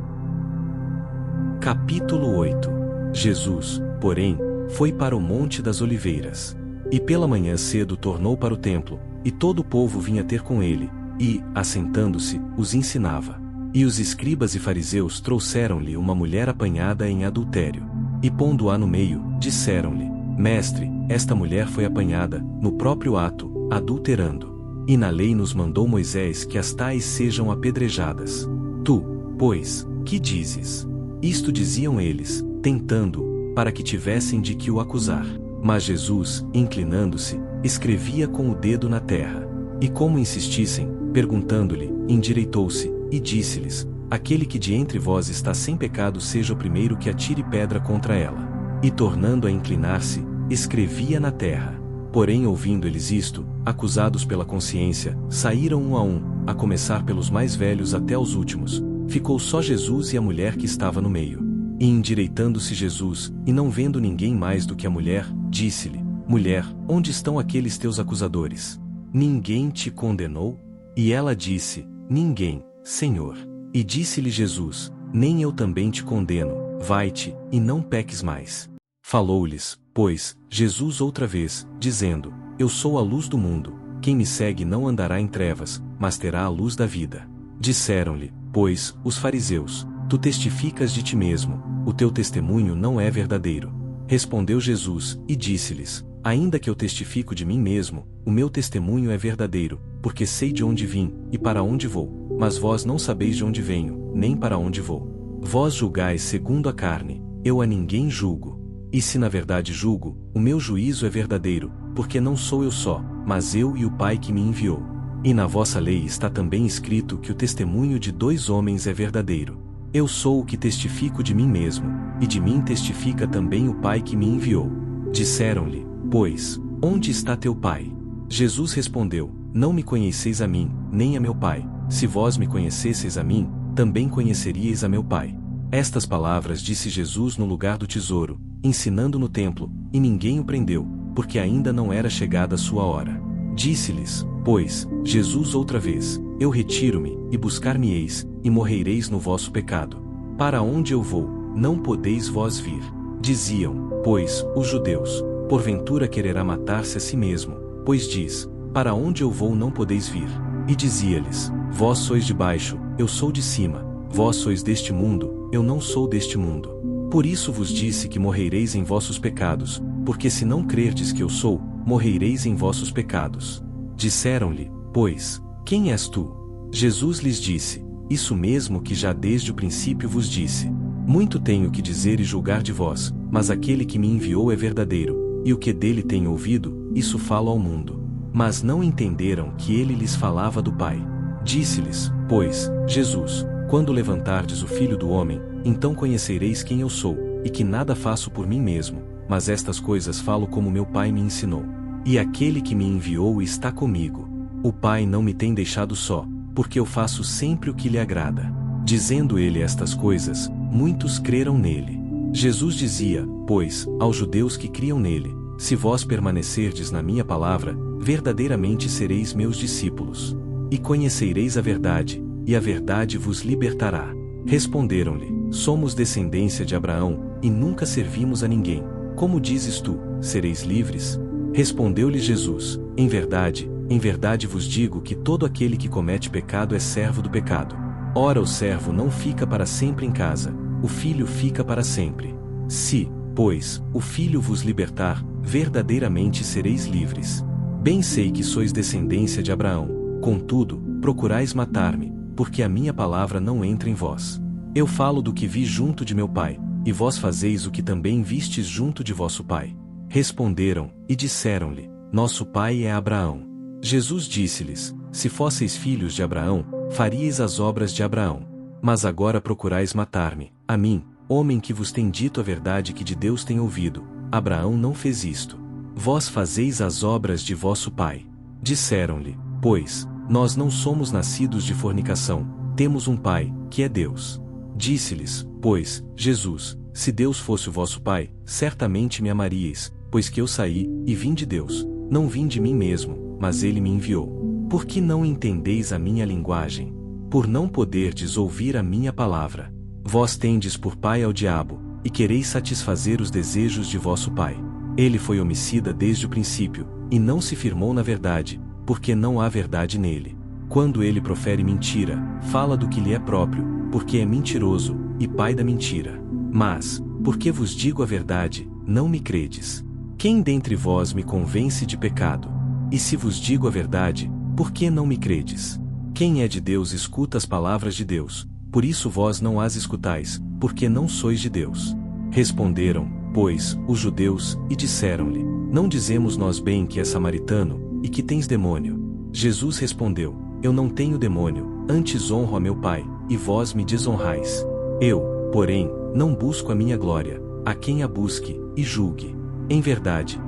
Capítulo 8. Jesus, porém, foi para o Monte das Oliveiras. E pela manhã cedo tornou para o templo, e todo o povo vinha ter com ele, e, assentando-se, os ensinava. E os escribas e fariseus trouxeram-lhe uma mulher apanhada em adultério. E pondo-a no meio, disseram-lhe: mestre, esta mulher foi apanhada, no próprio ato, adulterando. E na lei nos mandou Moisés que as tais sejam apedrejadas. Tu, pois, que dizes? Isto diziam eles, tentando-o, para que tivessem de que o acusar. Mas Jesus, inclinando-se, escrevia com o dedo na terra. E como insistissem, perguntando-lhe, endireitou-se, e disse-lhes: aquele que de entre vós está sem pecado seja o primeiro que atire pedra contra ela. E tornando a inclinar-se, escrevia na terra. Porém ouvindo eles isto, acusados pela consciência, saíram um, a começar pelos mais velhos até os últimos. Ficou só Jesus e a mulher que estava no meio. E endireitando-se Jesus, e não vendo ninguém mais do que a mulher, disse-lhe: mulher, onde estão aqueles teus acusadores? Ninguém te condenou? E ela disse: ninguém, Senhor. E disse-lhe Jesus: nem eu também te condeno, vai-te, e não peques mais. Falou-lhes, pois, Jesus outra vez, dizendo: eu sou a luz do mundo, quem me segue não andará em trevas, mas terá a luz da vida. Disseram-lhe, pois, os fariseus: tu testificas de ti mesmo, o teu testemunho não é verdadeiro. Respondeu Jesus, e disse-lhes: ainda que eu testifico de mim mesmo, o meu testemunho é verdadeiro, porque sei de onde vim, e para onde vou, mas vós não sabeis de onde venho, nem para onde vou. Vós julgais segundo a carne, eu a ninguém julgo. E se na verdade julgo, o meu juízo é verdadeiro, porque não sou eu só, mas eu e o Pai que me enviou. E na vossa lei está também escrito que o testemunho de 2 homens é verdadeiro. Eu sou o que testifico de mim mesmo, e de mim testifica também o Pai que me enviou. Disseram-lhe, pois, onde está teu Pai? Jesus respondeu: não me conheceis a mim, nem a meu Pai. Se vós me conhecesseis a mim, também conheceríeis a meu Pai. Estas palavras disse Jesus no lugar do tesouro, ensinando no templo, e ninguém o prendeu, porque ainda não era chegada a sua hora. Disse-lhes, pois, Jesus outra vez: eu retiro-me, e buscar-me-eis, e morrereis no vosso pecado. Para onde eu vou, não podeis vós vir. Diziam, pois, os judeus: porventura quererá matar-se a si mesmo, pois diz: para onde eu vou não podeis vir. E dizia-lhes: vós sois de baixo, eu sou de cima, vós sois deste mundo, eu não sou deste mundo. Por isso vos disse que morrereis em vossos pecados, porque se não crerdes que eu sou, morrereis em vossos pecados. Disseram-lhe, pois, quem és tu? Jesus lhes disse: isso mesmo que já desde o princípio vos disse. Muito tenho que dizer e julgar de vós, mas aquele que me enviou é verdadeiro, e o que dele tenho ouvido, isso falo ao mundo. Mas não entenderam que ele lhes falava do Pai. Disse-lhes, pois, Jesus, quando levantardes o Filho do Homem, então conhecereis quem eu sou, e que nada faço por mim mesmo, mas estas coisas falo como meu Pai me ensinou. E aquele que me enviou está comigo. O Pai não me tem deixado só, porque eu faço sempre o que lhe agrada. Dizendo ele estas coisas, muitos creram nele. Jesus dizia, pois, aos judeus que criam nele, se vós permanecerdes na minha palavra, verdadeiramente sereis meus discípulos. E conhecereis a verdade, e a verdade vos libertará. Responderam-lhe, somos descendência de Abraão, e nunca servimos a ninguém. Como dizes tu, sereis livres? Respondeu-lhe Jesus, em verdade vos digo que todo aquele que comete pecado é servo do pecado. Ora, o servo não fica para sempre em casa, o filho fica para sempre. Se, pois, o filho vos libertar, verdadeiramente sereis livres. Bem sei que sois descendência de Abraão, contudo, procurais matar-me, porque a minha palavra não entra em vós. Eu falo do que vi junto de meu pai, e vós fazeis o que também vistes junto de vosso pai. Responderam, e disseram-lhe, nosso pai é Abraão. Jesus disse-lhes, se fosseis filhos de Abraão, faríeis as obras de Abraão. Mas agora procurais matar-me, a mim, homem que vos tem dito a verdade que de Deus tem ouvido. Abraão não fez isto. Vós fazeis as obras de vosso pai. Disseram-lhe, pois, nós não somos nascidos de fornicação, temos um pai, que é Deus. Disse-lhes, pois, Jesus, se Deus fosse o vosso pai, certamente me amaríeis, pois que eu saí, e vim de Deus, não vim de mim mesmo, mas ele me enviou. Por que não entendeis a minha linguagem? Por não poderdes ouvir a minha palavra. Vós tendes por pai ao diabo, e quereis satisfazer os desejos de vosso pai. Ele foi homicida desde o princípio, e não se firmou na verdade, porque não há verdade nele. Quando ele profere mentira, fala do que lhe é próprio, porque é mentiroso, e pai da mentira. Mas, porque vos digo a verdade, não me credes. Quem dentre vós me convence de pecado? E se vos digo a verdade, por que não me credes? Quem é de Deus escuta as palavras de Deus, por isso vós não as escutais, porque não sois de Deus. Responderam, pois, os judeus, e disseram-lhe, não dizemos nós bem que é samaritano, e que tens demônio? Jesus respondeu, eu não tenho demônio, antes honro a meu Pai, e vós me desonrais. Eu, porém, não busco a minha glória, a quem a busque, e julgue. Em verdade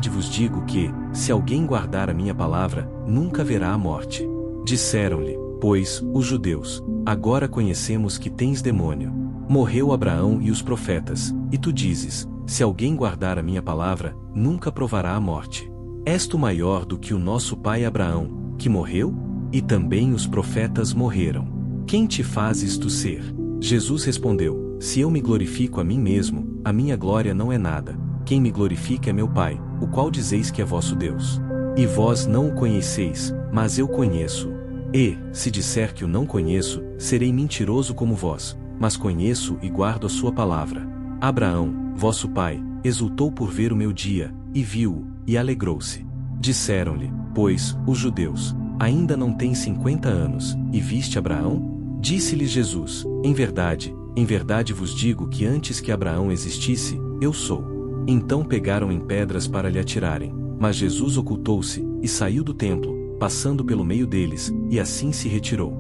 vos digo que, se alguém guardar a minha palavra, nunca verá a morte. Disseram-lhe, pois, os judeus, agora conhecemos que tens demônio. Morreu Abraão e os profetas, e tu dizes, se alguém guardar a minha palavra, nunca provará a morte. És tu maior do que o nosso pai Abraão, que morreu? E também os profetas morreram. Quem te fazes tu ser? Jesus respondeu, se eu me glorifico a mim mesmo, a minha glória não é nada. Quem me glorifica é meu Pai, o qual dizeis que é vosso Deus. E vós não o conheceis, mas eu conheço. E, se disser que o não conheço, serei mentiroso como vós, mas conheço e guardo a sua palavra. Abraão, vosso pai, exultou por ver o meu dia, e viu-o, e alegrou-se. Disseram-lhe, pois, os judeus, ainda não tens 50 anos, e viste Abraão? Disse-lhes Jesus, em verdade vos digo que antes que Abraão existisse, eu sou. Então pegaram em pedras para lhe atirarem, mas Jesus ocultou-se, e saiu do templo, passando pelo meio deles, e assim se retirou.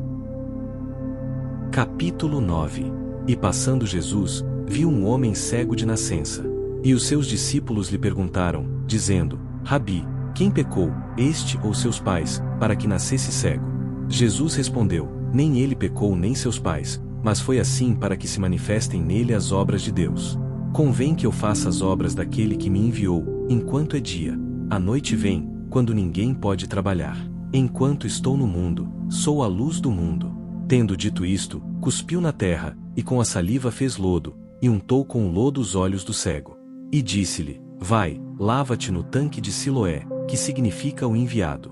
Capítulo 9. E passando Jesus, viu um homem cego de nascença. E os seus discípulos lhe perguntaram, dizendo, Rabi, quem pecou, este ou seus pais, para que nascesse cego? Jesus respondeu, nem ele pecou nem seus pais, mas foi assim para que se manifestem nele as obras de Deus. Convém que eu faça as obras daquele que me enviou, enquanto é dia. A noite vem, quando ninguém pode trabalhar. Enquanto estou no mundo, sou a luz do mundo. Tendo dito isto, cuspiu na terra, e com a saliva fez lodo, e untou com o lodo os olhos do cego. E disse-lhe, vai, lava-te no tanque de Siloé, que significa o enviado.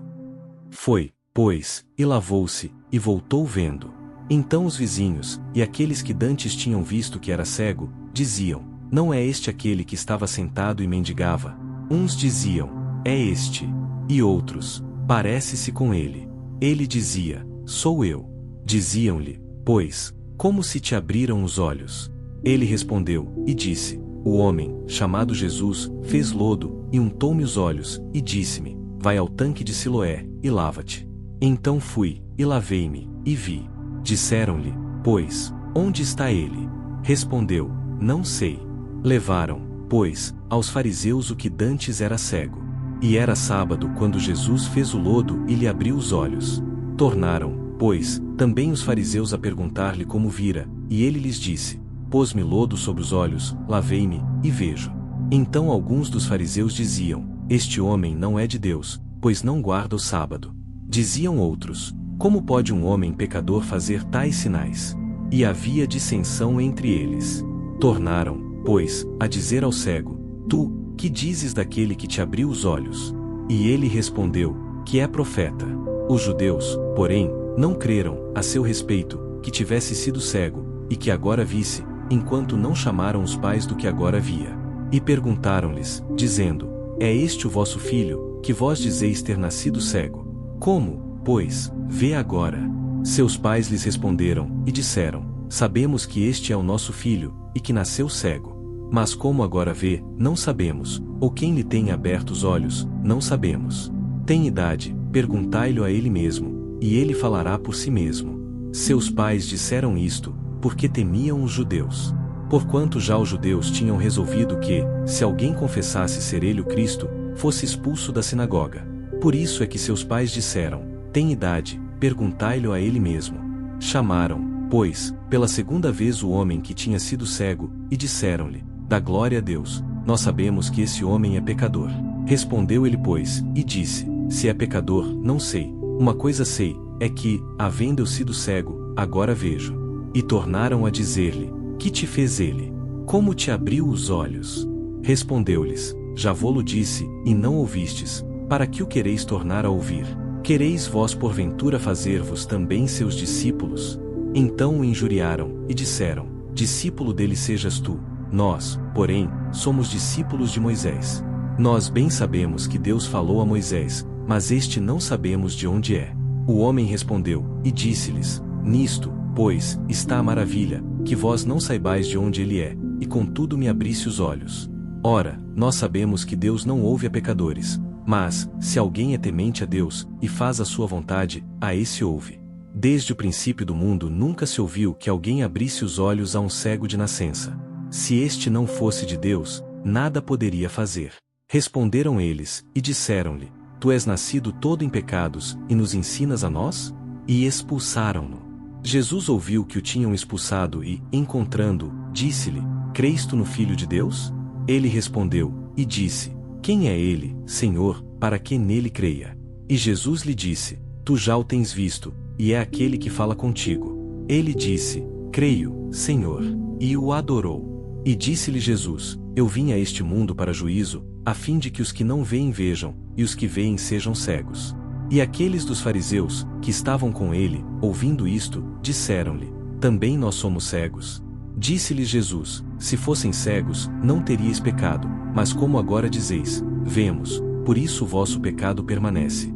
Foi, pois, e lavou-se, e voltou vendo. Então os vizinhos, e aqueles que dantes tinham visto que era cego, diziam, não é este aquele que estava sentado e mendigava? Uns diziam, é este. E outros, parece-se com ele. Ele dizia, sou eu. Diziam-lhe, pois, como se te abriram os olhos? Ele respondeu, e disse: O homem, chamado Jesus, fez lodo, e untou-me os olhos, e disse-me: Vai ao tanque de Siloé, e lava-te. Então fui, e lavei-me, e vi. Disseram-lhe, pois, onde está ele? Respondeu: Não sei. Levaram, pois, aos fariseus o que dantes era cego. E era sábado quando Jesus fez o lodo e lhe abriu os olhos. Tornaram, pois, também os fariseus a perguntar-lhe como vira, e ele lhes disse: Pôs-me lodo sobre os olhos, lavei-me, e vejo. Então alguns dos fariseus diziam: Este homem não é de Deus, pois não guarda o sábado. Diziam outros: Como pode um homem pecador fazer tais sinais? E havia dissensão entre eles. Tornaram, pois, a dizer ao cego: Tu, que dizes daquele que te abriu os olhos? E ele respondeu: Que é profeta. Os judeus, porém, não creram, a seu respeito, que tivesse sido cego, e que agora visse, enquanto não chamaram os pais do que agora via. E perguntaram-lhes, dizendo: É este o vosso filho, que vós dizeis ter nascido cego? Como, pois, vê agora? Seus pais lhes responderam, e disseram: Sabemos que este é o nosso filho, e que nasceu cego. Mas como agora vê, não sabemos, ou quem lhe tem aberto os olhos, não sabemos. Tem idade, perguntai-lhe a ele mesmo, e ele falará por si mesmo. Seus pais disseram isto, porque temiam os judeus. Porquanto já os judeus tinham resolvido que, se alguém confessasse ser ele o Cristo, fosse expulso da sinagoga. Por isso é que seus pais disseram: Tem idade, perguntai-lhe a ele mesmo. Chamaram, pois, pela segunda vez o homem que tinha sido cego, e disseram-lhe: Dá glória a Deus, nós sabemos que esse homem é pecador. Respondeu ele, pois, e disse: Se é pecador, não sei. Uma coisa sei, é que, havendo eu sido cego, agora vejo. E tornaram a dizer-lhe: Que te fez ele? Como te abriu os olhos? Respondeu-lhes: Já vô-lo disse, e não ouvistes. Para que o quereis tornar a ouvir? Quereis vós porventura fazer-vos também seus discípulos? Então o injuriaram, e disseram: Discípulo dele sejas tu. Nós, porém, somos discípulos de Moisés. Nós bem sabemos que Deus falou a Moisés, mas este não sabemos de onde é. O homem respondeu, e disse-lhes: Nisto, pois, está a maravilha, que vós não saibais de onde ele é, e contudo me abrisse os olhos. Ora, nós sabemos que Deus não ouve a pecadores, mas, se alguém é temente a Deus, e faz a sua vontade, a esse ouve. Desde o princípio do mundo nunca se ouviu que alguém abrisse os olhos a um cego de nascença. Se este não fosse de Deus, nada poderia fazer. Responderam eles, e disseram-lhe: Tu és nascido todo em pecados, e nos ensinas a nós? E expulsaram-no. Jesus ouviu que o tinham expulsado e, encontrando-o, disse-lhe: Crês tu no Filho de Deus? Ele respondeu, e disse: Quem é ele, Senhor, para que nele creia? E Jesus lhe disse: Tu já o tens visto, e é aquele que fala contigo. Ele disse: Creio, Senhor, e o adorou. E disse-lhe Jesus: Eu vim a este mundo para juízo, a fim de que os que não veem vejam, e os que veem sejam cegos. E aqueles dos fariseus, que estavam com ele, ouvindo isto, disseram-lhe: Também nós somos cegos. Disse-lhes Jesus: Se fossem cegos, não teríeis pecado, mas como agora dizeis: Vemos, por isso o vosso pecado permanece.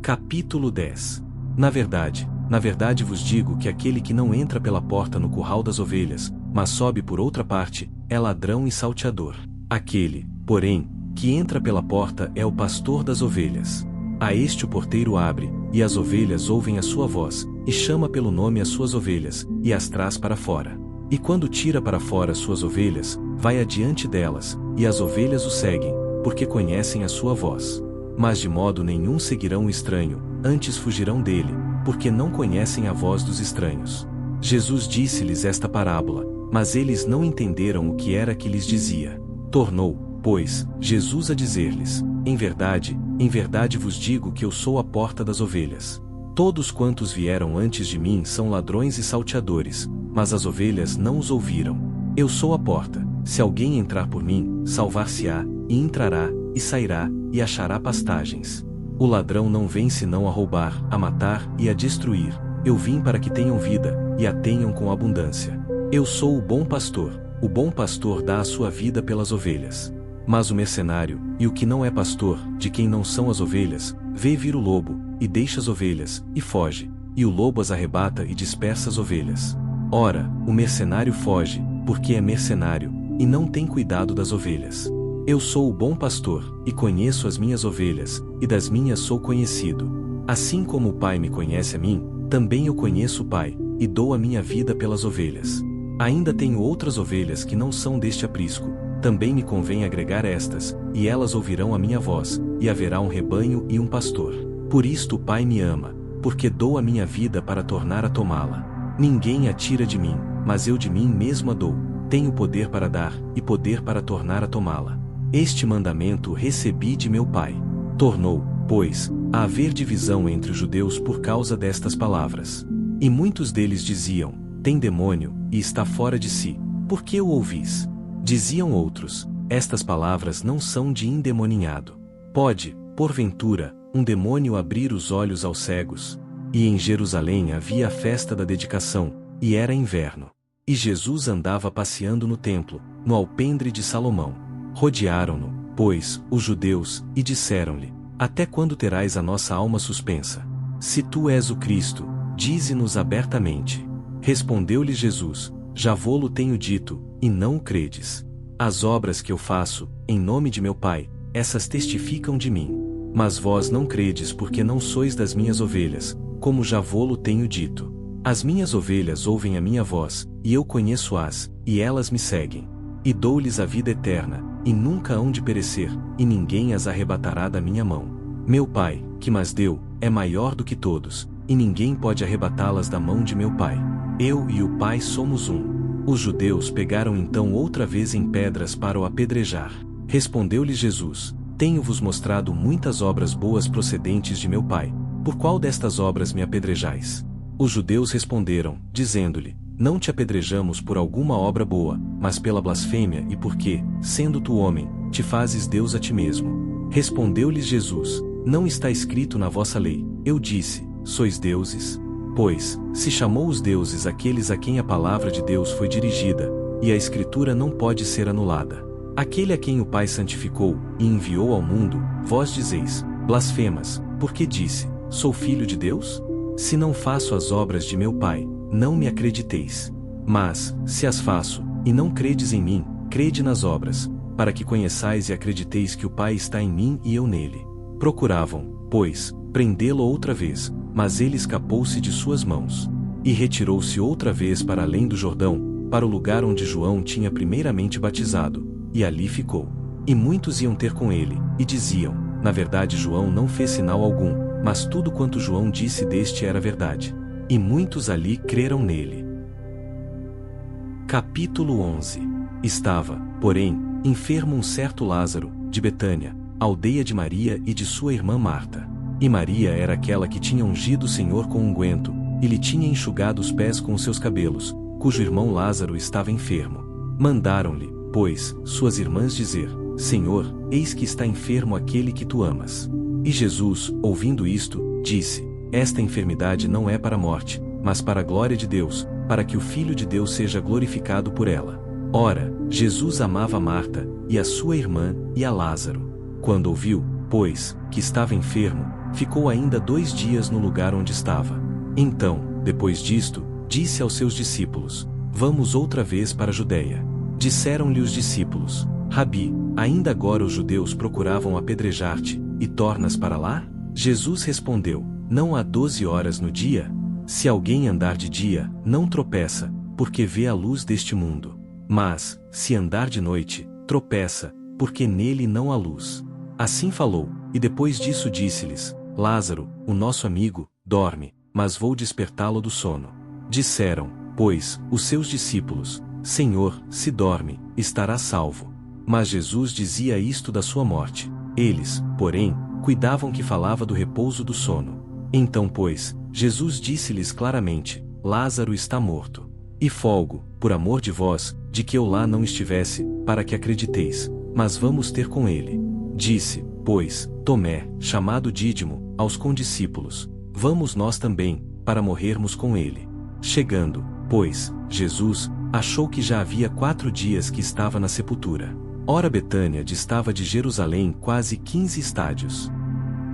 Capítulo 10. Na verdade vos digo que aquele que não entra pela porta no curral das ovelhas, mas sobe por outra parte, é ladrão e salteador. Aquele, porém, que entra pela porta é o pastor das ovelhas. A este o porteiro abre, e as ovelhas ouvem a sua voz, e chama pelo nome as suas ovelhas, e as traz para fora. E quando tira para fora as suas ovelhas, vai adiante delas, e as ovelhas o seguem, porque conhecem a sua voz. Mas de modo nenhum seguirão o estranho, antes fugirão dele, porque não conhecem a voz dos estranhos. Jesus disse-lhes esta parábola, mas eles não entenderam o que era que lhes dizia. Tornou, pois, Jesus a dizer-lhes: em verdade vos digo que eu sou a porta das ovelhas. Todos quantos vieram antes de mim são ladrões e salteadores, mas as ovelhas não os ouviram. Eu sou a porta. Se alguém entrar por mim, salvar-se-á, e entrará, e sairá, e achará pastagens. O ladrão não vem senão a roubar, a matar e a destruir. Eu vim para que tenham vida, e a tenham com abundância. Eu sou o bom pastor dá a sua vida pelas ovelhas. Mas o mercenário, e o que não é pastor, de quem não são as ovelhas, vê vir o lobo, e deixa as ovelhas, e foge, e o lobo as arrebata e dispersa as ovelhas. Ora, o mercenário foge, porque é mercenário, e não tem cuidado das ovelhas. Eu sou o bom pastor, e conheço as minhas ovelhas, e das minhas sou conhecido. Assim como o Pai me conhece a mim, também eu conheço o Pai, e dou a minha vida pelas ovelhas. Ainda tenho outras ovelhas que não são deste aprisco, também me convém agregar estas, e elas ouvirão a minha voz, e haverá um rebanho e um pastor. Por isto o Pai me ama, porque dou a minha vida para tornar a tomá-la. Ninguém a tira de mim, mas eu de mim mesmo a dou. Tenho poder para dar, e poder para tornar a tomá-la. Este mandamento recebi de meu Pai. Tornou, pois, a haver divisão entre os judeus por causa destas palavras. E muitos deles diziam, tem demônio, e está fora de si. Por que o ouvis? Diziam outros, estas palavras não são de endemoninhado. Pode, porventura, um demônio abrir os olhos aos cegos? E em Jerusalém havia a festa da dedicação, e era inverno. E Jesus andava passeando no templo, no alpendre de Salomão. Rodearam-no, pois, os judeus, e disseram-lhe, até quando terás a nossa alma suspensa? Se tu és o Cristo, dize-nos abertamente. Respondeu-lhe Jesus, já vô-lo tenho dito, e não o credes. As obras que eu faço, em nome de meu Pai, essas testificam de mim. Mas vós não credes porque não sois das minhas ovelhas, como já vô-lo tenho dito. As minhas ovelhas ouvem a minha voz, e eu conheço-as, e elas me seguem. E dou-lhes a vida eterna, e nunca hão de perecer, e ninguém as arrebatará da minha mão. Meu Pai, que mas deu, é maior do que todos, e ninguém pode arrebatá-las da mão de meu Pai. Eu e o Pai somos um. Os judeus pegaram então outra vez em pedras para o apedrejar. Respondeu-lhe Jesus, tenho-vos mostrado muitas obras boas procedentes de meu Pai. Por qual destas obras me apedrejais? Os judeus responderam, dizendo-lhe, não te apedrejamos por alguma obra boa, mas pela blasfêmia e porque, sendo tu homem, te fazes Deus a ti mesmo. Respondeu-lhes Jesus, não está escrito na vossa lei, eu disse, sois deuses? Pois, se chamou os deuses aqueles a quem a palavra de Deus foi dirigida, e a Escritura não pode ser anulada. Aquele a quem o Pai santificou, e enviou ao mundo, vós dizeis, blasfemas, porque disse, sou filho de Deus? Se não faço as obras de meu Pai, não me acrediteis. Mas, se as faço, e não credes em mim, crede nas obras, para que conheçais e acrediteis que o Pai está em mim e eu nele. Procuravam, pois, prendê-lo outra vez, mas ele escapou-se de suas mãos. E retirou-se outra vez para além do Jordão, para o lugar onde João tinha primeiramente batizado, e ali ficou. E muitos iam ter com ele, e diziam, na verdade João não fez sinal algum, mas tudo quanto João disse deste era verdade. E muitos ali creram nele. Capítulo 11. Estava, porém, enfermo um certo Lázaro, de Betânia, aldeia de Maria e de sua irmã Marta. E Maria era aquela que tinha ungido o Senhor com unguento, e lhe tinha enxugado os pés com os seus cabelos, cujo irmão Lázaro estava enfermo. Mandaram-lhe, pois, suas irmãs dizer, Senhor, eis que está enfermo aquele que tu amas. E Jesus, ouvindo isto, disse, esta enfermidade não é para a morte, mas para a glória de Deus, para que o Filho de Deus seja glorificado por ela. Ora, Jesus amava Marta, e a sua irmã, e a Lázaro. Quando ouviu, pois, que estava enfermo, ficou ainda 2 dias no lugar onde estava. Então, depois disto, disse aos seus discípulos, vamos outra vez para a Judeia. Disseram-lhe os discípulos, Rabi, ainda agora os judeus procuravam apedrejar-te, e tornas para lá? Jesus respondeu, não há 12 horas no dia? Se alguém andar de dia, não tropeça, porque vê a luz deste mundo. Mas, se andar de noite, tropeça, porque nele não há luz. Assim falou, e depois disso disse-lhes, Lázaro, o nosso amigo, dorme, mas vou despertá-lo do sono. Disseram, pois, os seus discípulos, Senhor, se dorme, estará salvo. Mas Jesus dizia isto da sua morte. Eles, porém, cuidavam que falava do repouso do sono. Então, pois, Jesus disse-lhes claramente, Lázaro está morto. E folgo, por amor de vós, de que eu lá não estivesse, para que acrediteis, mas vamos ter com ele. Disse, pois, Tomé, chamado Dídimo, aos condiscípulos, vamos nós também, para morrermos com ele. Chegando, pois, Jesus, achou que já havia 4 dias que estava na sepultura. Ora Betânia distava de Jerusalém quase 15 estádios.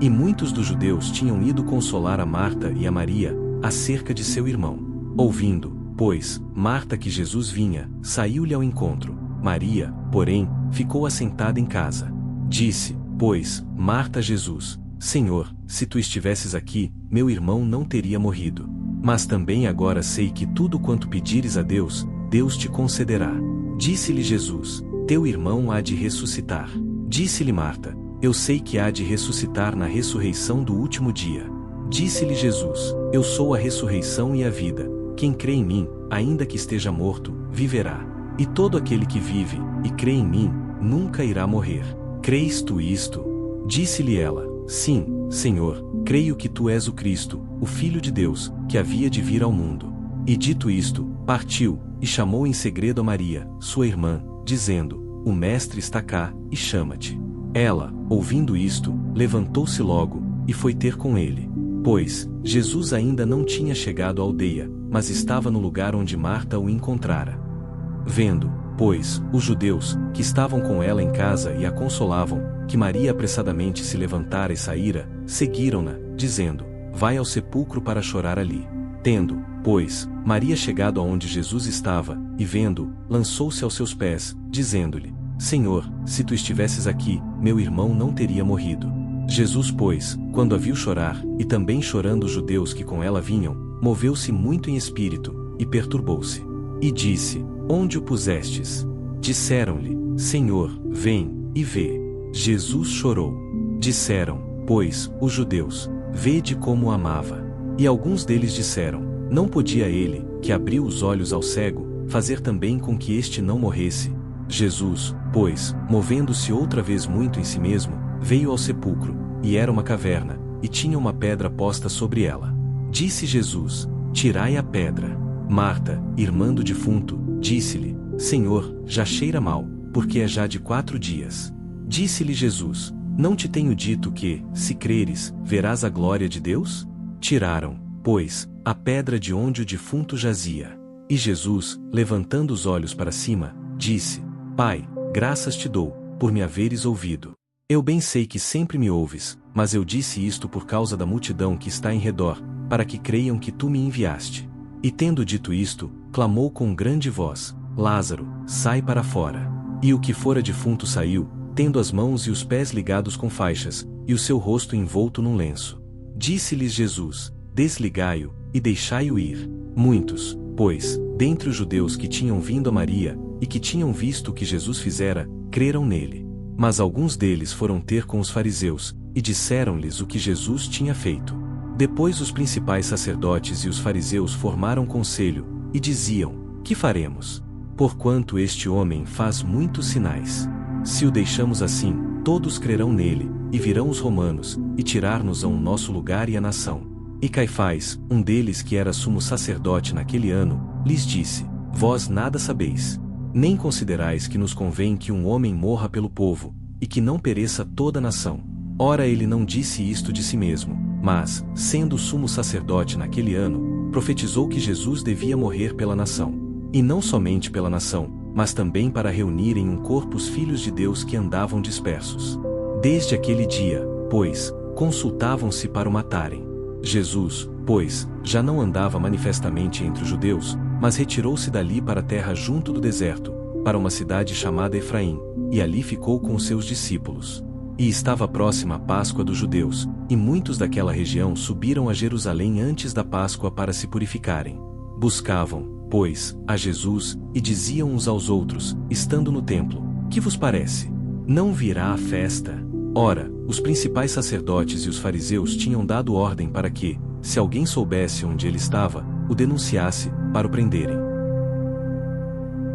E muitos dos judeus tinham ido consolar a Marta e a Maria, acerca de seu irmão. Ouvindo, pois, Marta, que Jesus vinha, saiu-lhe ao encontro. Maria, porém, ficou assentada em casa. Disse, pois, Marta a Jesus: Senhor, se tu estivesses aqui, meu irmão não teria morrido. Mas também agora sei que tudo quanto pedires a Deus, Deus te concederá. Disse-lhe Jesus: Teu irmão há de ressuscitar. Disse-lhe Marta: Eu sei que há de ressuscitar na ressurreição do último dia. Disse-lhe Jesus: Eu sou a ressurreição e a vida. Quem crê em mim, ainda que esteja morto, viverá. E todo aquele que vive, e crê em mim, nunca irá morrer. Crês tu isto? Disse-lhe ela: Sim, Senhor, creio que tu és o Cristo, o Filho de Deus, que havia de vir ao mundo. E dito isto, partiu, e chamou em segredo a Maria, sua irmã, dizendo: O Mestre está cá, e chama-te. Ela, ouvindo isto, levantou-se logo, e foi ter com ele. Pois, Jesus ainda não tinha chegado à aldeia, mas estava no lugar onde Marta o encontrara. Vendo, pois, os judeus, que estavam com ela em casa e a consolavam, que Maria apressadamente se levantara e saíra, seguiram-na, dizendo: Vai ao sepulcro para chorar ali. Tendo, pois, Maria chegado aonde Jesus estava, e vendo, lançou-se aos seus pés, dizendo-lhe: Senhor, se tu estivesses aqui, meu irmão não teria morrido. Jesus, pois, quando a viu chorar, e também chorando os judeus que com ela vinham, moveu-se muito em espírito, e perturbou-se. E disse: Onde o pusestes? Disseram-lhe: Senhor, vem, e vê. Jesus chorou. Disseram, pois, os judeus: Vede como o amava. E alguns deles disseram: Não podia ele, que abriu os olhos ao cego, fazer também com que este não morresse? Jesus, pois, movendo-se outra vez muito em si mesmo, veio ao sepulcro, e era uma caverna, e tinha uma pedra posta sobre ela. Disse Jesus: Tirai a pedra. Marta, irmã do defunto, disse-lhe: Senhor, já cheira mal, porque é já de 4 dias. Disse-lhe Jesus: Não te tenho dito que, se creres, verás a glória de Deus? Tiraram, pois, a pedra de onde o defunto jazia. E Jesus, levantando os olhos para cima, disse: Pai, graças te dou, por me haveres ouvido. Eu bem sei que sempre me ouves, mas eu disse isto por causa da multidão que está em redor, para que creiam que tu me enviaste. E tendo dito isto, clamou com grande voz: Lázaro, sai para fora. E o que fora defunto saiu, tendo as mãos e os pés ligados com faixas, e o seu rosto envolto num lenço. Disse-lhes Jesus: Desligai-o, e deixai-o ir. Muitos, pois, dentre os judeus que tinham vindo a Maria, e que tinham visto o que Jesus fizera, creram nele. Mas alguns deles foram ter com os fariseus, e disseram-lhes o que Jesus tinha feito. Depois os principais sacerdotes e os fariseus formaram conselho, e diziam: Que faremos? Porquanto este homem faz muitos sinais. Se o deixamos assim, todos crerão nele, e virão os romanos, e tirar-nos-ão o nosso lugar e a nação. E Caifás, um deles que era sumo sacerdote naquele ano, lhes disse: Vós nada sabeis, nem considerais que nos convém que um homem morra pelo povo, e que não pereça toda a nação. Ora, ele não disse isto de si mesmo, mas, sendo sumo sacerdote naquele ano, profetizou que Jesus devia morrer pela nação. E não somente pela nação, mas também para reunir em um corpo os filhos de Deus que andavam dispersos. Desde aquele dia, pois, consultavam-se para o matarem. Jesus, pois, já não andava manifestamente entre os judeus, mas retirou-se dali para a terra junto do deserto, para uma cidade chamada Efraim, e ali ficou com os seus discípulos. E estava próxima a Páscoa dos judeus, e muitos daquela região subiram a Jerusalém antes da Páscoa para se purificarem. Buscavam, pois, a Jesus, e diziam uns aos outros, estando no templo: Que vos parece? Não virá a festa? Ora, os principais sacerdotes e os fariseus tinham dado ordem para que, se alguém soubesse onde ele estava, o denunciasse, para o prenderem.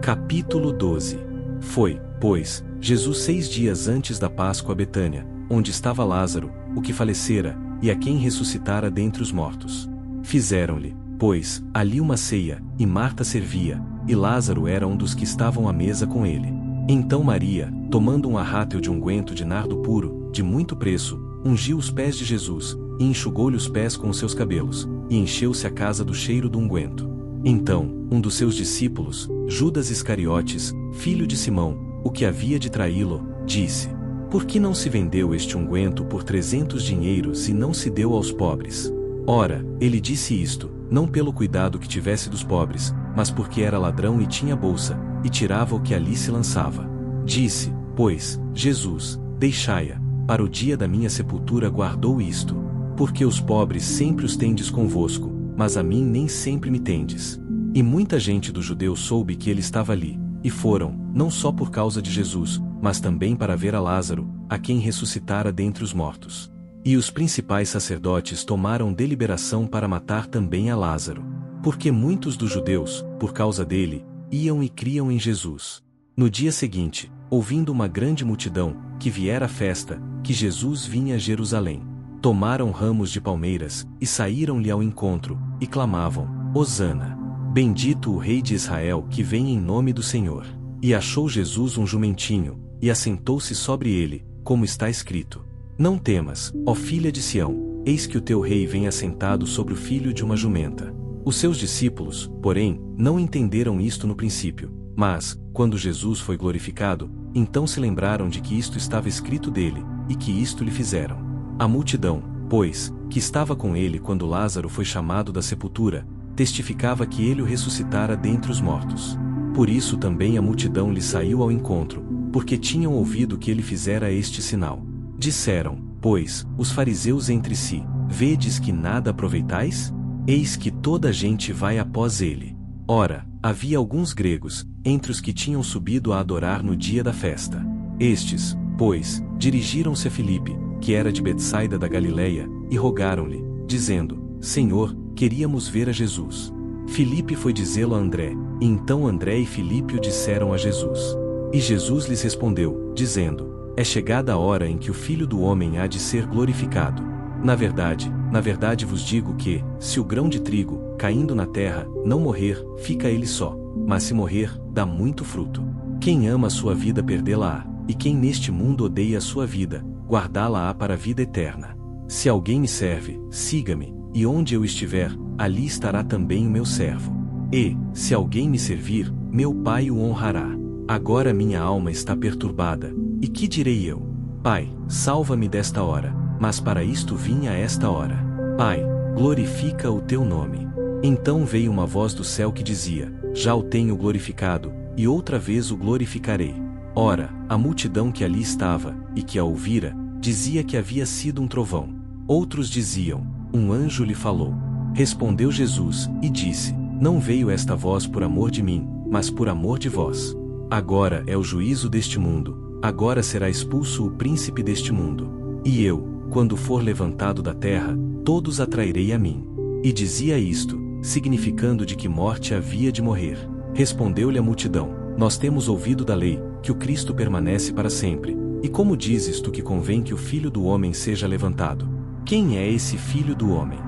Capítulo 12. Foi, pois, Jesus 6 dias antes da Páscoa a Betânia, onde estava Lázaro, o que falecera, e a quem ressuscitara dentre os mortos. Fizeram-lhe, pois, ali uma ceia, e Marta servia, e Lázaro era um dos que estavam à mesa com ele. Então Maria, tomando um arrátel de unguento de nardo puro, de muito preço, ungiu os pés de Jesus, e enxugou-lhe os pés com os seus cabelos, e encheu-se a casa do cheiro do unguento. Então, um dos seus discípulos, Judas Iscariotes, filho de Simão, o que havia de traí-lo, disse: Por que não se vendeu este unguento por 300 dinheiros e não se deu aos pobres? Ora, ele disse isto, não pelo cuidado que tivesse dos pobres, mas porque era ladrão e tinha bolsa, e tirava o que ali se lançava. Disse, pois, Jesus, deixai-a, para o dia da minha sepultura guardou isto. Porque os pobres sempre os tendes convosco, mas a mim nem sempre me tendes. E muita gente dos judeus soube que ele estava ali, e foram, não só por causa de Jesus, mas também para ver a Lázaro, a quem ressuscitara dentre os mortos. E os principais sacerdotes tomaram deliberação para matar também a Lázaro. Porque muitos dos judeus, por causa dele, iam e criam em Jesus. No dia seguinte, ouvindo uma grande multidão, que viera à festa, que Jesus vinha a Jerusalém, tomaram ramos de palmeiras, e saíram-lhe ao encontro, e clamavam, Hosana! Bendito o Rei de Israel que vem em nome do Senhor. E achou Jesus um jumentinho, e assentou-se sobre ele, como está escrito. Não temas, ó filha de Sião, eis que o teu rei vem assentado sobre o filho de uma jumenta. Os seus discípulos, porém, não entenderam isto no princípio, mas, quando Jesus foi glorificado, então se lembraram de que isto estava escrito dele, e que isto lhe fizeram. A multidão, pois, que estava com ele quando Lázaro foi chamado da sepultura, testificava que ele o ressuscitara dentre os mortos. Por isso também a multidão lhe saiu ao encontro, porque tinham ouvido que ele fizera este sinal. Disseram, pois, os fariseus entre si, vedes que nada aproveitais? Eis que toda a gente vai após ele. Ora, havia alguns gregos, entre os que tinham subido a adorar no dia da festa. Estes, pois, dirigiram-se a Filipe, que era de Betsaida da Galileia, e rogaram-lhe, dizendo, Senhor, queríamos ver a Jesus. Filipe foi dizê-lo a André, e então André e Filipe o disseram a Jesus. E Jesus lhes respondeu, dizendo, é chegada a hora em que o Filho do Homem há de ser glorificado. Na verdade vos digo que, se o grão de trigo, caindo na terra, não morrer, fica ele só, mas se morrer, dá muito fruto. Quem ama a sua vida perdê-la-á, e quem neste mundo odeia a sua vida, guardá-la-á para a vida eterna. Se alguém me serve, siga-me, e onde eu estiver, ali estará também o meu servo. E, se alguém me servir, meu Pai o honrará. Agora minha alma está perturbada, e que direi eu? Pai, salva-me desta hora, mas para isto vim a esta hora. Pai, glorifica o teu nome. Então veio uma voz do céu que dizia, já o tenho glorificado, e outra vez o glorificarei. Ora, a multidão que ali estava, e que a ouvira, dizia que havia sido um trovão. Outros diziam, um anjo lhe falou. Respondeu Jesus, e disse, não veio esta voz por amor de mim, mas por amor de vós. Agora é o juízo deste mundo, agora será expulso o príncipe deste mundo. E eu, quando for levantado da terra, todos atrairei a mim. E dizia isto, significando de que morte havia de morrer. Respondeu-lhe a multidão, nós temos ouvido da lei, que o Cristo permanece para sempre, e como dizes tu que convém que o Filho do Homem seja levantado? Quem é esse Filho do Homem?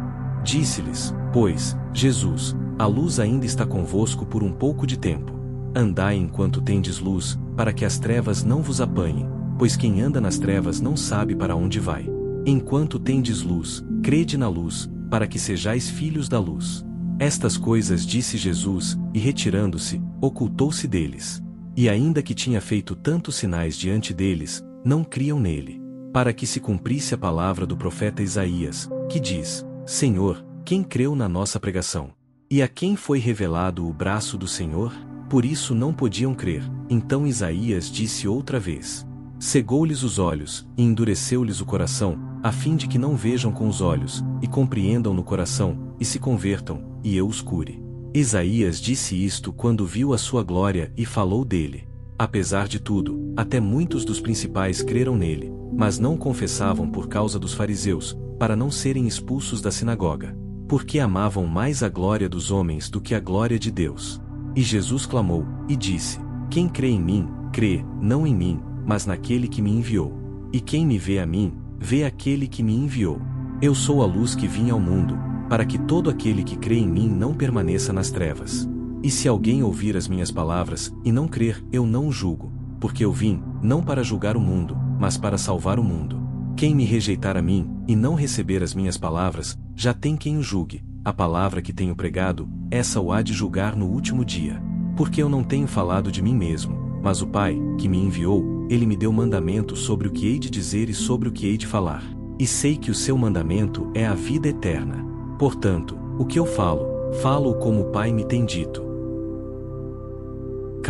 Disse-lhes, pois, Jesus, a luz ainda está convosco por um pouco de tempo. Andai enquanto tendes luz, para que as trevas não vos apanhem, pois quem anda nas trevas não sabe para onde vai. Enquanto tendes luz, crede na luz, para que sejais filhos da luz. Estas coisas disse Jesus, e retirando-se, ocultou-se deles. E ainda que tinha feito tantos sinais diante deles, não criam nele. Para que se cumprisse a palavra do profeta Isaías, que diz, Senhor, quem creu na nossa pregação? E a quem foi revelado o braço do Senhor? Por isso não podiam crer. Então Isaías disse outra vez, cegou-lhes os olhos, e endureceu-lhes o coração, a fim de que não vejam com os olhos, e compreendam no coração, e se convertam, e eu os cure. Isaías disse isto quando viu a sua glória e falou dele. Apesar de tudo, até muitos dos principais creram nele, mas não confessavam por causa dos fariseus, para não serem expulsos da sinagoga. Porque amavam mais a glória dos homens do que a glória de Deus. E Jesus clamou, e disse, quem crê em mim, crê, não em mim, mas naquele que me enviou. E quem me vê a mim, vê aquele que me enviou. Eu sou a luz que vim ao mundo, para que todo aquele que crê em mim não permaneça nas trevas. E se alguém ouvir as minhas palavras, e não crer, eu não o julgo, porque eu vim, não para julgar o mundo, mas para salvar o mundo. Quem me rejeitar a mim, e não receber as minhas palavras, já tem quem o julgue. A palavra que tenho pregado, essa o há de julgar no último dia. Porque eu não tenho falado de mim mesmo, mas o Pai, que me enviou, ele me deu mandamento sobre o que hei de dizer e sobre o que hei de falar. E sei que o seu mandamento é a vida eterna. Portanto, o que eu falo, falo como o Pai me tem dito.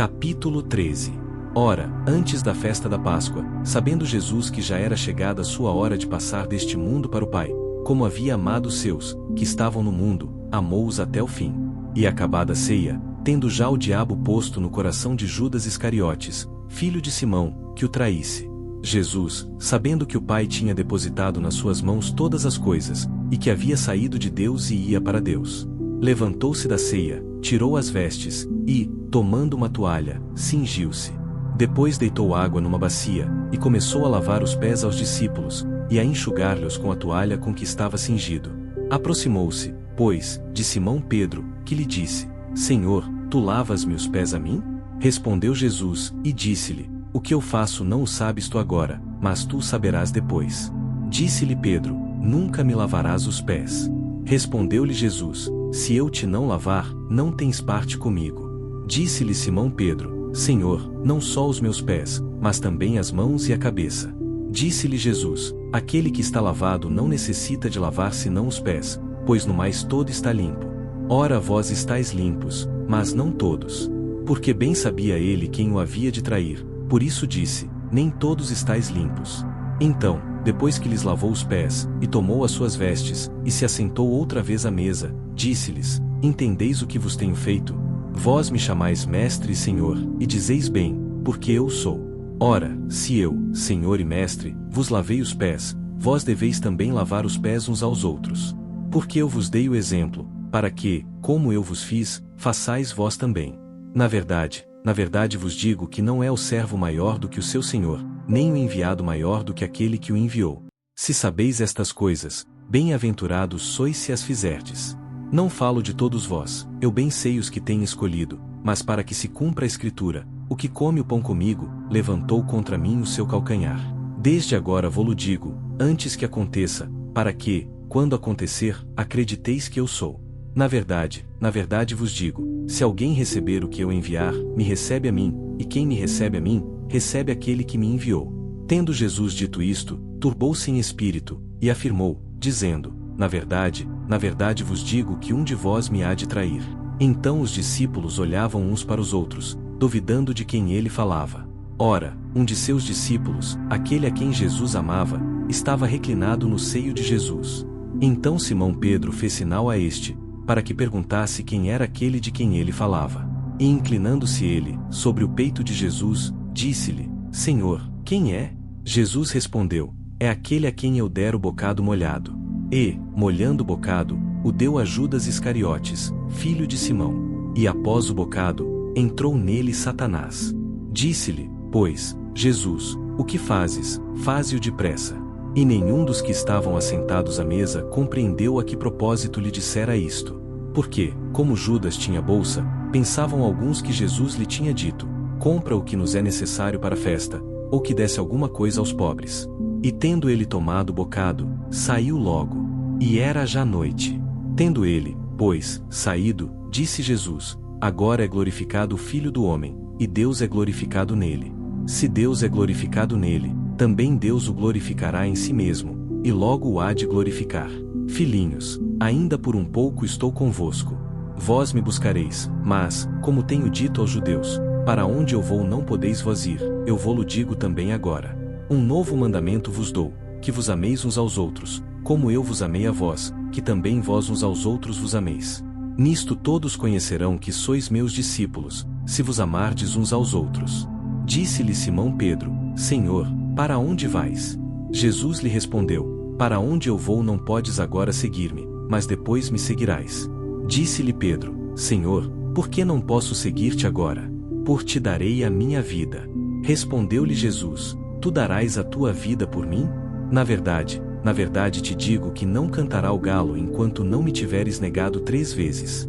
Capítulo 13. Ora, antes da festa da Páscoa, sabendo Jesus que já era chegada a sua hora de passar deste mundo para o Pai, como havia amado os seus, que estavam no mundo, amou-os até o fim. E acabada a ceia, tendo já o diabo posto no coração de Judas Iscariotes, filho de Simão, que o traísse, Jesus, sabendo que o Pai tinha depositado nas suas mãos todas as coisas, e que havia saído de Deus e ia para Deus, levantou-se da ceia, tirou as vestes, e, tomando uma toalha, cingiu-se. Depois deitou água numa bacia, e começou a lavar os pés aos discípulos, e a enxugar-lhes com a toalha com que estava cingido. Aproximou-se, pois, de Simão Pedro, que lhe disse: Senhor, tu lavas-me os pés a mim? Respondeu Jesus, e disse-lhe: O que eu faço não o sabes tu agora, mas tu o saberás depois. Disse-lhe Pedro: Nunca me lavarás os pés. Respondeu-lhe Jesus: Se eu te não lavar, não tens parte comigo. Disse-lhe Simão Pedro: Senhor, não só os meus pés, mas também as mãos e a cabeça. Disse-lhe Jesus: Aquele que está lavado não necessita de lavar senão os pés, pois no mais todo está limpo. Ora vós estáis limpos, mas não todos. Porque bem sabia ele quem o havia de trair, por isso disse: Nem todos estáis limpos. Então, depois que lhes lavou os pés, e tomou as suas vestes, e se assentou outra vez à mesa, disse-lhes: Entendeis o que vos tenho feito? Vós me chamais Mestre e Senhor, e dizeis bem, porque eu sou. Ora, se eu, Senhor e Mestre, vos lavei os pés, vós deveis também lavar os pés uns aos outros. Porque eu vos dei o exemplo, para que, como eu vos fiz, façais vós também. Na verdade vos digo que não é o servo maior do que o seu senhor, nem o enviado maior do que aquele que o enviou. Se sabeis estas coisas, bem-aventurados sois se as fizerdes. Não falo de todos vós, eu bem sei os que tenho escolhido, mas para que se cumpra a Escritura, o que come o pão comigo, levantou contra mim o seu calcanhar. Desde agora vô-lo digo, antes que aconteça, para que, quando acontecer, acrediteis que eu sou. Na verdade vos digo, se alguém receber o que eu enviar, me recebe a mim, e quem me recebe a mim, recebe aquele que me enviou. Tendo Jesus dito isto, turbou-se em espírito, e afirmou, dizendo: Na verdade vos digo que um de vós me há de trair. Então os discípulos olhavam uns para os outros, duvidando de quem ele falava. Ora, um de seus discípulos, aquele a quem Jesus amava, estava reclinado no seio de Jesus. Então Simão Pedro fez sinal a este, para que perguntasse quem era aquele de quem ele falava. E inclinando-se ele, sobre o peito de Jesus, disse-lhe: Senhor, quem é? Jesus respondeu: É aquele a quem eu der o bocado molhado. E, molhando o bocado, o deu a Judas Iscariotes, filho de Simão. E após o bocado, entrou nele Satanás. Disse-lhe, pois, Jesus: O que fazes? Faze-o depressa. E nenhum dos que estavam assentados à mesa compreendeu a que propósito lhe dissera isto. Porque, como Judas tinha bolsa, pensavam alguns que Jesus lhe tinha dito: Compra o que nos é necessário para a festa, ou que desse alguma coisa aos pobres. E tendo ele tomado o bocado, saiu logo. E era já noite. Tendo ele, pois, saído, disse Jesus: Agora é glorificado o Filho do Homem, e Deus é glorificado nele. Se Deus é glorificado nele, também Deus o glorificará em si mesmo, e logo o há de glorificar. Filhinhos, ainda por um pouco estou convosco. Vós me buscareis, mas, como tenho dito aos judeus, para onde eu vou não podeis vós ir, eu vô-lo digo também agora. Um novo mandamento vos dou, que vos ameis uns aos outros, como eu vos amei a vós, que também vós uns aos outros vos ameis. Nisto todos conhecerão que sois meus discípulos, se vos amardes uns aos outros. Disse-lhe Simão Pedro: Senhor, para onde vais? Jesus lhe respondeu: Para onde eu vou não podes agora seguir-me, mas depois me seguirás. Disse-lhe Pedro: Senhor, por que não posso seguir-te agora? Por te darei a minha vida. Respondeu-lhe Jesus: Tu darás a tua vida por mim? Na verdade te digo que não cantará o galo enquanto não me tiveres negado 3 vezes.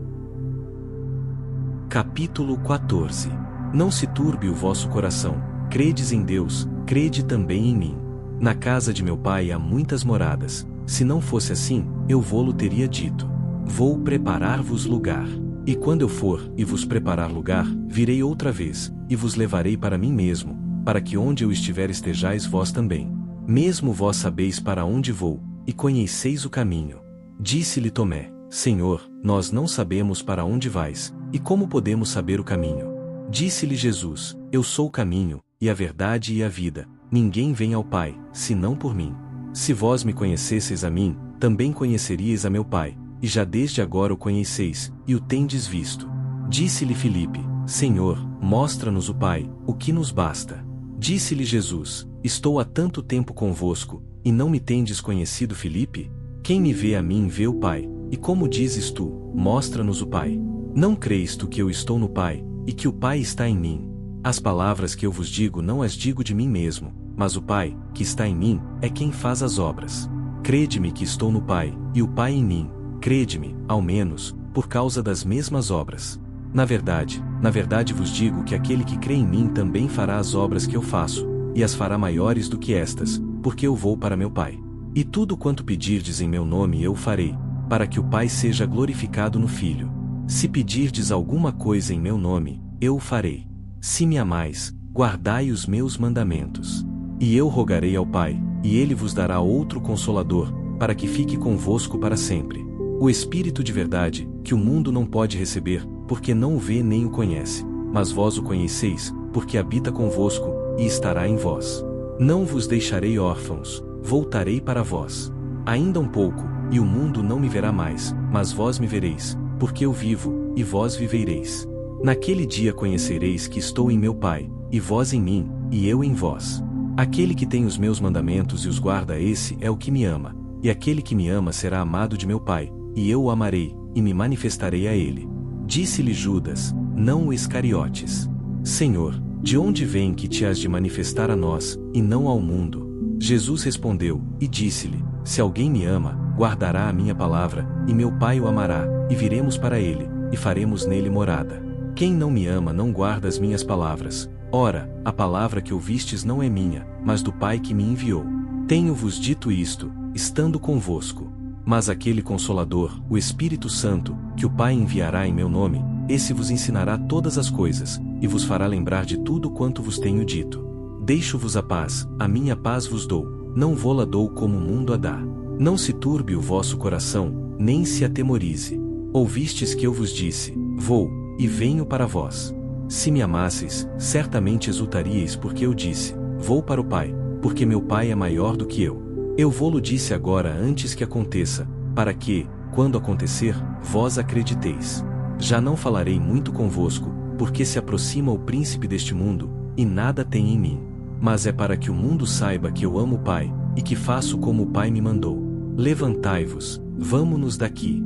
Capítulo 14. Não se turbe o vosso coração, credes em Deus, crede também em mim. Na casa de meu pai há muitas moradas, se não fosse assim, eu vô-lo teria dito. Vou preparar-vos lugar. E quando eu for, e vos preparar lugar, virei outra vez, e vos levarei para mim mesmo, para que onde eu estiver estejais vós também. Mesmo vós sabeis para onde vou, e conheceis o caminho. Disse-lhe Tomé: Senhor, nós não sabemos para onde vais, e como podemos saber o caminho? Disse-lhe Jesus: Eu sou o caminho, e a verdade e a vida. Ninguém vem ao Pai, senão por mim. Se vós me conhecesseis a mim, também conheceríeis a meu Pai, e já desde agora o conheceis, e o tendes visto. Disse-lhe Filipe: Senhor, mostra-nos o Pai, o que nos basta. Disse-lhe Jesus: Estou há tanto tempo convosco, e não me tendes conhecido, Filipe? Quem me vê a mim vê o Pai, e como dizes tu, mostra-nos o Pai? Não creis tu que eu estou no Pai, e que o Pai está em mim? As palavras que eu vos digo não as digo de mim mesmo, mas o Pai, que está em mim, é quem faz as obras. Crede-me que estou no Pai, e o Pai em mim. Crede-me, ao menos, por causa das mesmas obras. Na verdade vos digo que aquele que crê em mim também fará as obras que eu faço, e as fará maiores do que estas, porque eu vou para meu Pai. E tudo quanto pedirdes em meu nome eu farei, para que o Pai seja glorificado no Filho. Se pedirdes alguma coisa em meu nome, eu o farei. Se me amais, guardai os meus mandamentos. E eu rogarei ao Pai, e ele vos dará outro Consolador, para que fique convosco para sempre. O Espírito de verdade, que o mundo não pode receber, porque não o vê nem o conhece. Mas vós o conheceis, porque habita convosco, e estará em vós. Não vos deixarei órfãos, voltarei para vós. Ainda um pouco, e o mundo não me verá mais, mas vós me vereis, porque eu vivo, e vós vivereis. Naquele dia conhecereis que estou em meu Pai, e vós em mim, e eu em vós. Aquele que tem os meus mandamentos e os guarda, esse é o que me ama, e aquele que me ama será amado de meu Pai, e eu o amarei, e me manifestarei a ele. Disse-lhe Judas, não o Iscariotes: Senhor, de onde vem que te has de manifestar a nós, e não ao mundo? Jesus respondeu, e disse-lhe: Se alguém me ama, guardará a minha palavra, e meu Pai o amará, e viremos para ele, e faremos nele morada. Quem não me ama não guarda as minhas palavras. Ora, a palavra que ouvistes não é minha, mas do Pai que me enviou. Tenho-vos dito isto, estando convosco. Mas aquele Consolador, o Espírito Santo, que o Pai enviará em meu nome, esse vos ensinará todas as coisas, e vos fará lembrar de tudo quanto vos tenho dito. Deixo-vos a paz, a minha paz vos dou, não vô-la dou como o mundo a dá. Não se turbe o vosso coração, nem se atemorize. Ouvistes que eu vos disse: Vou, e venho para vós. Se me amasseis, certamente exultaríeis porque eu disse: Vou para o Pai, porque meu Pai é maior do que eu. Eu vô-lo disse agora antes que aconteça, para que, quando acontecer, vós acrediteis. Já não falarei muito convosco, porque se aproxima o príncipe deste mundo, e nada tem em mim. Mas é para que o mundo saiba que eu amo o Pai, e que faço como o Pai me mandou. Levantai-vos, vamo-nos daqui.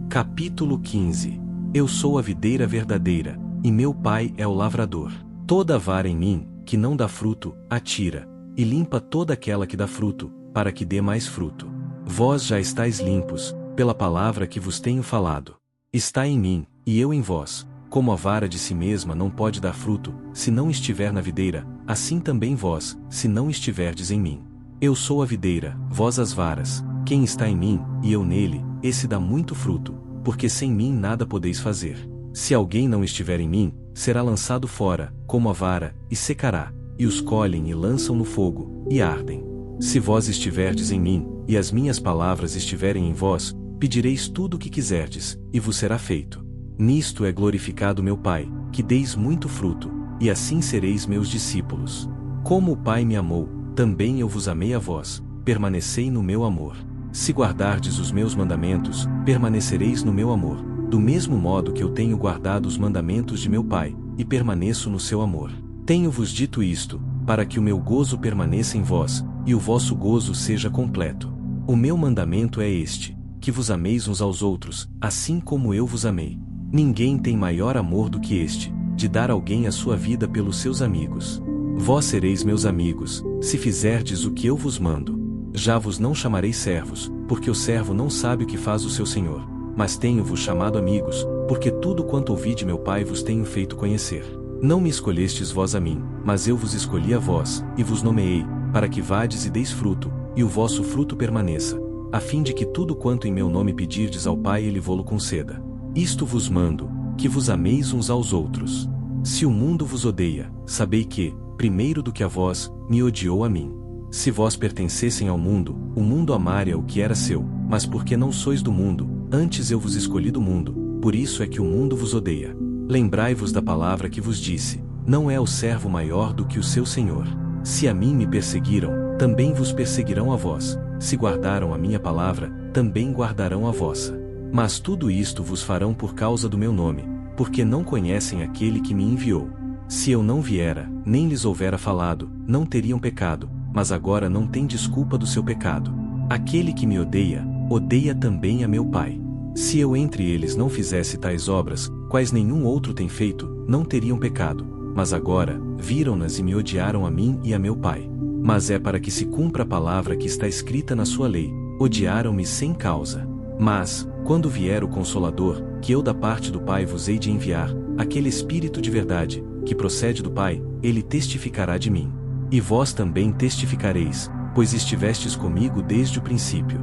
Capítulo 15. Eu sou a videira verdadeira, e meu Pai é o lavrador. Toda vara em mim, que não dá fruto, atira, e limpa toda aquela que dá fruto, para que dê mais fruto. Vós já estáis limpos, pela palavra que vos tenho falado. Está em mim, e eu em vós. Como a vara de si mesma não pode dar fruto, se não estiver na videira, assim também vós, se não estiverdes em mim. Eu sou a videira, vós as varas. Quem está em mim, e eu nele, esse dá muito fruto, porque sem mim nada podeis fazer. Se alguém não estiver em mim, será lançado fora, como a vara, e secará, e os colhem e lançam no fogo, e ardem. Se vós estiverdes em mim, e as minhas palavras estiverem em vós, pedireis tudo o que quiserdes, e vos será feito. Nisto é glorificado meu Pai, que deis muito fruto, e assim sereis meus discípulos. Como o Pai me amou, também eu vos amei a vós, permanecei no meu amor. Se guardardes os meus mandamentos, permanecereis no meu amor, do mesmo modo que eu tenho guardado os mandamentos de meu Pai, e permaneço no seu amor. Tenho-vos dito isto, para que o meu gozo permaneça em vós, e o vosso gozo seja completo. O meu mandamento é este, que vos ameis uns aos outros, assim como eu vos amei. Ninguém tem maior amor do que este, de dar alguém a sua vida pelos seus amigos. Vós sereis meus amigos, se fizerdes o que eu vos mando. Já vos não chamarei servos, porque o servo não sabe o que faz o seu senhor, mas tenho-vos chamado amigos, porque tudo quanto ouvi de meu Pai vos tenho feito conhecer. Não me escolhestes vós a mim, mas eu vos escolhi a vós, e vos nomeei, para que vades e deis fruto, e o vosso fruto permaneça, a fim de que tudo quanto em meu nome pedirdes ao Pai ele vô-lo conceda. Isto vos mando, que vos ameis uns aos outros. Se o mundo vos odeia, sabei que, primeiro do que a vós, me odiou a mim. Se vós pertencessem ao mundo, o mundo amaria o que era seu, mas porque não sois do mundo, antes eu vos escolhi do mundo, por isso é que o mundo vos odeia. Lembrai-vos da palavra que vos disse: não é o servo maior do que o seu senhor. Se a mim me perseguiram, também vos perseguirão a vós. Se guardaram a minha palavra, também guardarão a vossa. Mas tudo isto vos farão por causa do meu nome, porque não conhecem aquele que me enviou. Se eu não viera, nem lhes houvera falado, não teriam pecado, mas agora não têm desculpa do seu pecado. Aquele que me odeia, odeia também a meu Pai. Se eu entre eles não fizesse tais obras, quais nenhum outro tem feito, não teriam pecado, mas agora, viram-nas e me odiaram a mim e a meu Pai. Mas é para que se cumpra a palavra que está escrita na sua lei: odiaram-me sem causa. Mas, quando vier o Consolador, que eu da parte do Pai vos hei de enviar, aquele Espírito de verdade, que procede do Pai, ele testificará de mim. E vós também testificareis, pois estivestes comigo desde o princípio.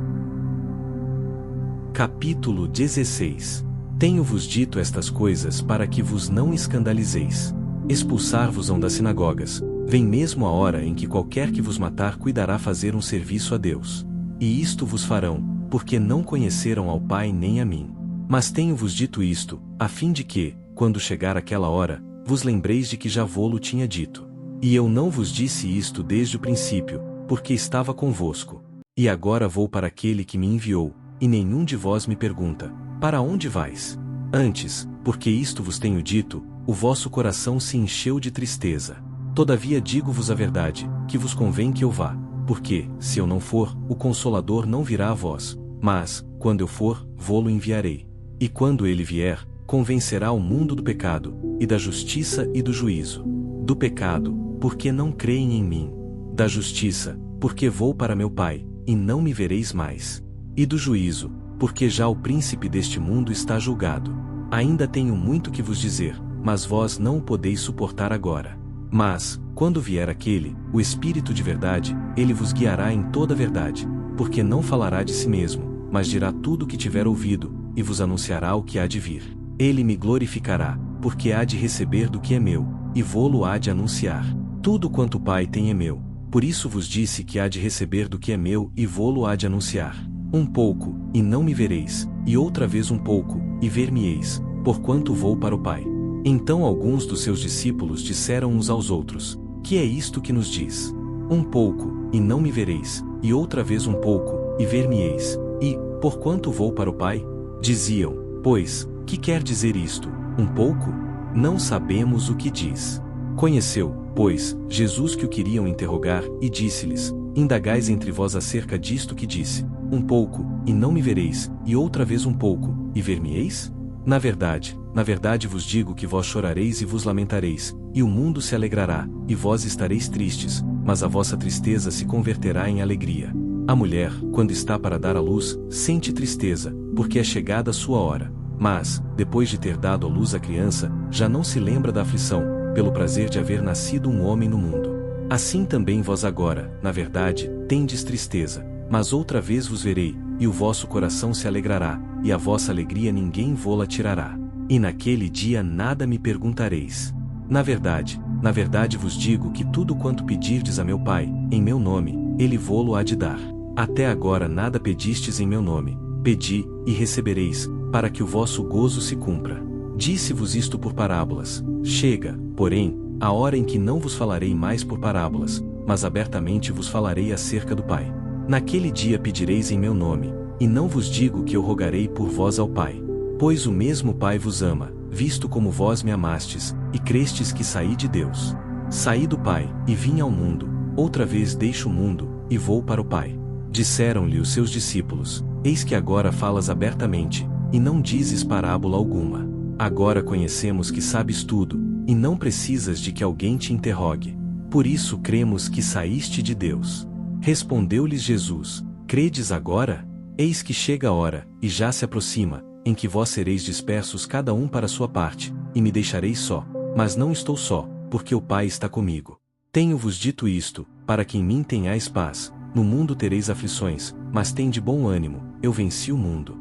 Capítulo 16. Tenho-vos dito estas coisas para que vos não escandalizeis. Expulsar-vos-ão das sinagogas. Vem mesmo a hora em que qualquer que vos matar cuidará fazer um serviço a Deus. E isto vos farão, porque não conheceram ao Pai nem a mim. Mas tenho-vos dito isto, a fim de que, quando chegar aquela hora, vos lembreis de que já vô-lo tinha dito. E eu não vos disse isto desde o princípio, porque estava convosco. E agora vou para aquele que me enviou, e nenhum de vós me pergunta: para onde vais? Antes, porque isto vos tenho dito, o vosso coração se encheu de tristeza. Todavia digo-vos a verdade, que vos convém que eu vá, porque, se eu não for, o Consolador não virá a vós, mas, quando eu for, vô-lo enviarei. E quando ele vier, convencerá o mundo do pecado, e da justiça e do juízo. Do pecado, porque não creem em mim. Da justiça, porque vou para meu Pai, e não me vereis mais. E do juízo, porque já o príncipe deste mundo está julgado. Ainda tenho muito que vos dizer, mas vós não o podeis suportar agora. Mas, quando vier aquele, o Espírito de verdade, ele vos guiará em toda a verdade, porque não falará de si mesmo, mas dirá tudo o que tiver ouvido, e vos anunciará o que há de vir. Ele me glorificará, porque há de receber do que é meu, e vô-lo há de anunciar. Tudo quanto o Pai tem é meu, por isso vos disse que há de receber do que é meu e vô-lo há de anunciar. Um pouco, e não me vereis, e outra vez um pouco, e ver-me-eis, porquanto vou para o Pai. Então alguns dos seus discípulos disseram uns aos outros: que é isto que nos diz? Um pouco, e não me vereis, e outra vez um pouco, e ver-me-eis, e, porquanto vou para o Pai? Diziam: pois, que quer dizer isto? Um pouco? Não sabemos o que diz. Conheceu, pois, Jesus que o queriam interrogar, e disse-lhes: indagais entre vós acerca disto que disse: um pouco, e não me vereis, e outra vez um pouco, e ver-me-eis? Na verdade vos digo que vós chorareis e vos lamentareis, e o mundo se alegrará, e vós estareis tristes, mas a vossa tristeza se converterá em alegria. A mulher, quando está para dar à luz, sente tristeza, porque é chegada a sua hora. Mas, depois de ter dado à luz a criança, já não se lembra da aflição, pelo prazer de haver nascido um homem no mundo. Assim também vós agora, na verdade, tendes tristeza, mas outra vez vos verei, e o vosso coração se alegrará, e a vossa alegria ninguém vô-la tirará. E naquele dia nada me perguntareis. Na verdade vos digo que tudo quanto pedirdes a meu Pai, em meu nome, ele vô-lo há de dar. Até agora nada pedistes em meu nome. Pedi, e recebereis, para que o vosso gozo se cumpra. Disse-vos isto por parábolas. Chega, porém, a hora em que não vos falarei mais por parábolas, mas abertamente vos falarei acerca do Pai. Naquele dia pedireis em meu nome, e não vos digo que eu rogarei por vós ao Pai. Pois o mesmo Pai vos ama, visto como vós me amastes, e crestes que saí de Deus. Saí do Pai, e vim ao mundo, outra vez deixo o mundo, e vou para o Pai. Disseram-lhe os seus discípulos: eis que agora falas abertamente, e não dizes parábola alguma. Agora conhecemos que sabes tudo, e não precisas de que alguém te interrogue. Por isso cremos que saíste de Deus. Respondeu-lhes Jesus: credes agora? Eis que chega a hora, e já se aproxima, em que vós sereis dispersos cada um para sua parte, e me deixareis só. Mas não estou só, porque o Pai está comigo. Tenho-vos dito isto, para que em mim tenhais paz. No mundo tereis aflições, mas tende bom ânimo, eu venci o mundo.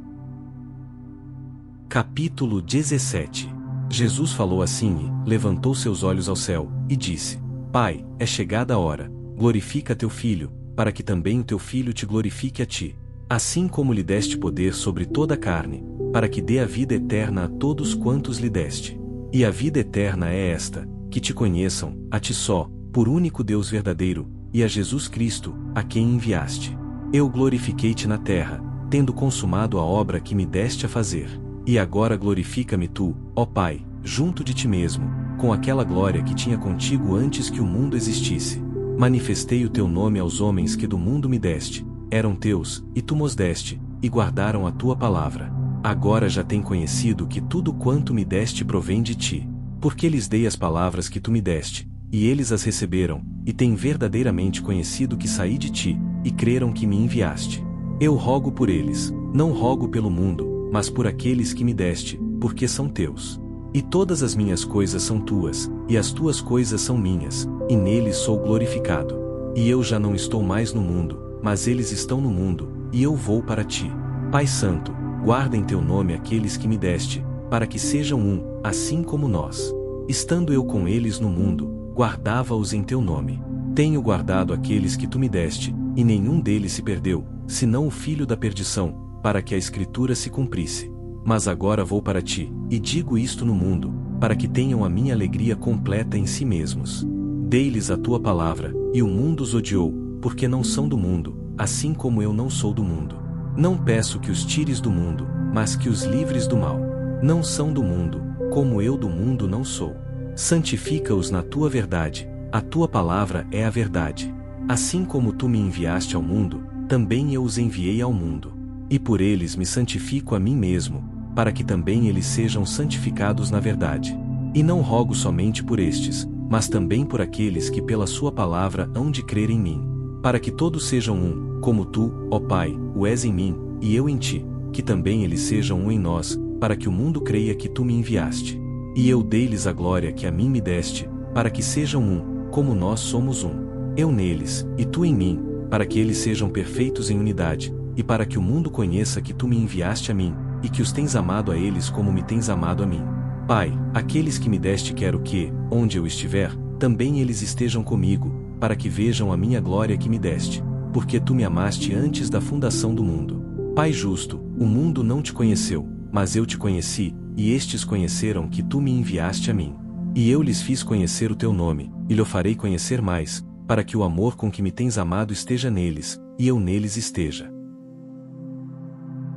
Capítulo 17. Jesus falou assim e, levantou seus olhos ao céu, e disse: Pai, é chegada a hora, glorifica teu Filho, para que também o teu Filho te glorifique a ti. Assim como lhe deste poder sobre toda a carne, para que dê a vida eterna a todos quantos lhe deste. E a vida eterna é esta, que te conheçam, a ti só, por único Deus verdadeiro, e a Jesus Cristo, a quem enviaste. Eu glorifiquei-te na terra, tendo consumado a obra que me deste a fazer. E agora glorifica-me tu, ó Pai, junto de ti mesmo, com aquela glória que tinha contigo antes que o mundo existisse. Manifestei o teu nome aos homens que do mundo me deste, eram teus, e tu mos deste, e guardaram a tua palavra. Agora já têm conhecido que tudo quanto me deste provém de ti, porque lhes dei as palavras que tu me deste, e eles as receberam, e têm verdadeiramente conhecido que saí de ti, e creram que me enviaste. Eu rogo por eles, não rogo pelo mundo, mas por aqueles que me deste, porque são teus. E todas as minhas coisas são tuas, e as tuas coisas são minhas, e neles sou glorificado. E eu já não estou mais no mundo, mas eles estão no mundo, e eu vou para ti. Pai Santo, guarda em teu nome aqueles que me deste, para que sejam um, assim como nós. Estando eu com eles no mundo, guardava-os em teu nome. Tenho guardado aqueles que tu me deste, e nenhum deles se perdeu, senão o filho da perdição, para que a Escritura se cumprisse. Mas agora vou para ti, e digo isto no mundo, para que tenham a minha alegria completa em si mesmos. Dei-lhes a tua palavra, e o mundo os odiou, porque não são do mundo, assim como eu não sou do mundo. Não peço que os tires do mundo, mas que os livres do mal. Não são do mundo, como eu do mundo não sou. Santifica-os na tua verdade, a tua palavra é a verdade. Assim como tu me enviaste ao mundo, também eu os enviei ao mundo. E por eles me santifico a mim mesmo, para que também eles sejam santificados na verdade. E não rogo somente por estes, mas também por aqueles que pela sua palavra hão de crer em mim, para que todos sejam um, como tu, ó Pai, o és em mim, e eu em ti, que também eles sejam um em nós, para que o mundo creia que tu me enviaste. E eu dei-lhes a glória que a mim me deste, para que sejam um, como nós somos um. Eu neles, e tu em mim, para que eles sejam perfeitos em unidade, e para que o mundo conheça que tu me enviaste a mim, e que os tens amado a eles como me tens amado a mim. Pai, aqueles que me deste quero que, onde eu estiver, também eles estejam comigo, para que vejam a minha glória que me deste, porque tu me amaste antes da fundação do mundo. Pai justo, o mundo não te conheceu, mas eu te conheci, e estes conheceram que tu me enviaste a mim. E eu lhes fiz conhecer o teu nome, e lhe farei conhecer mais, para que o amor com que me tens amado esteja neles, e eu neles esteja.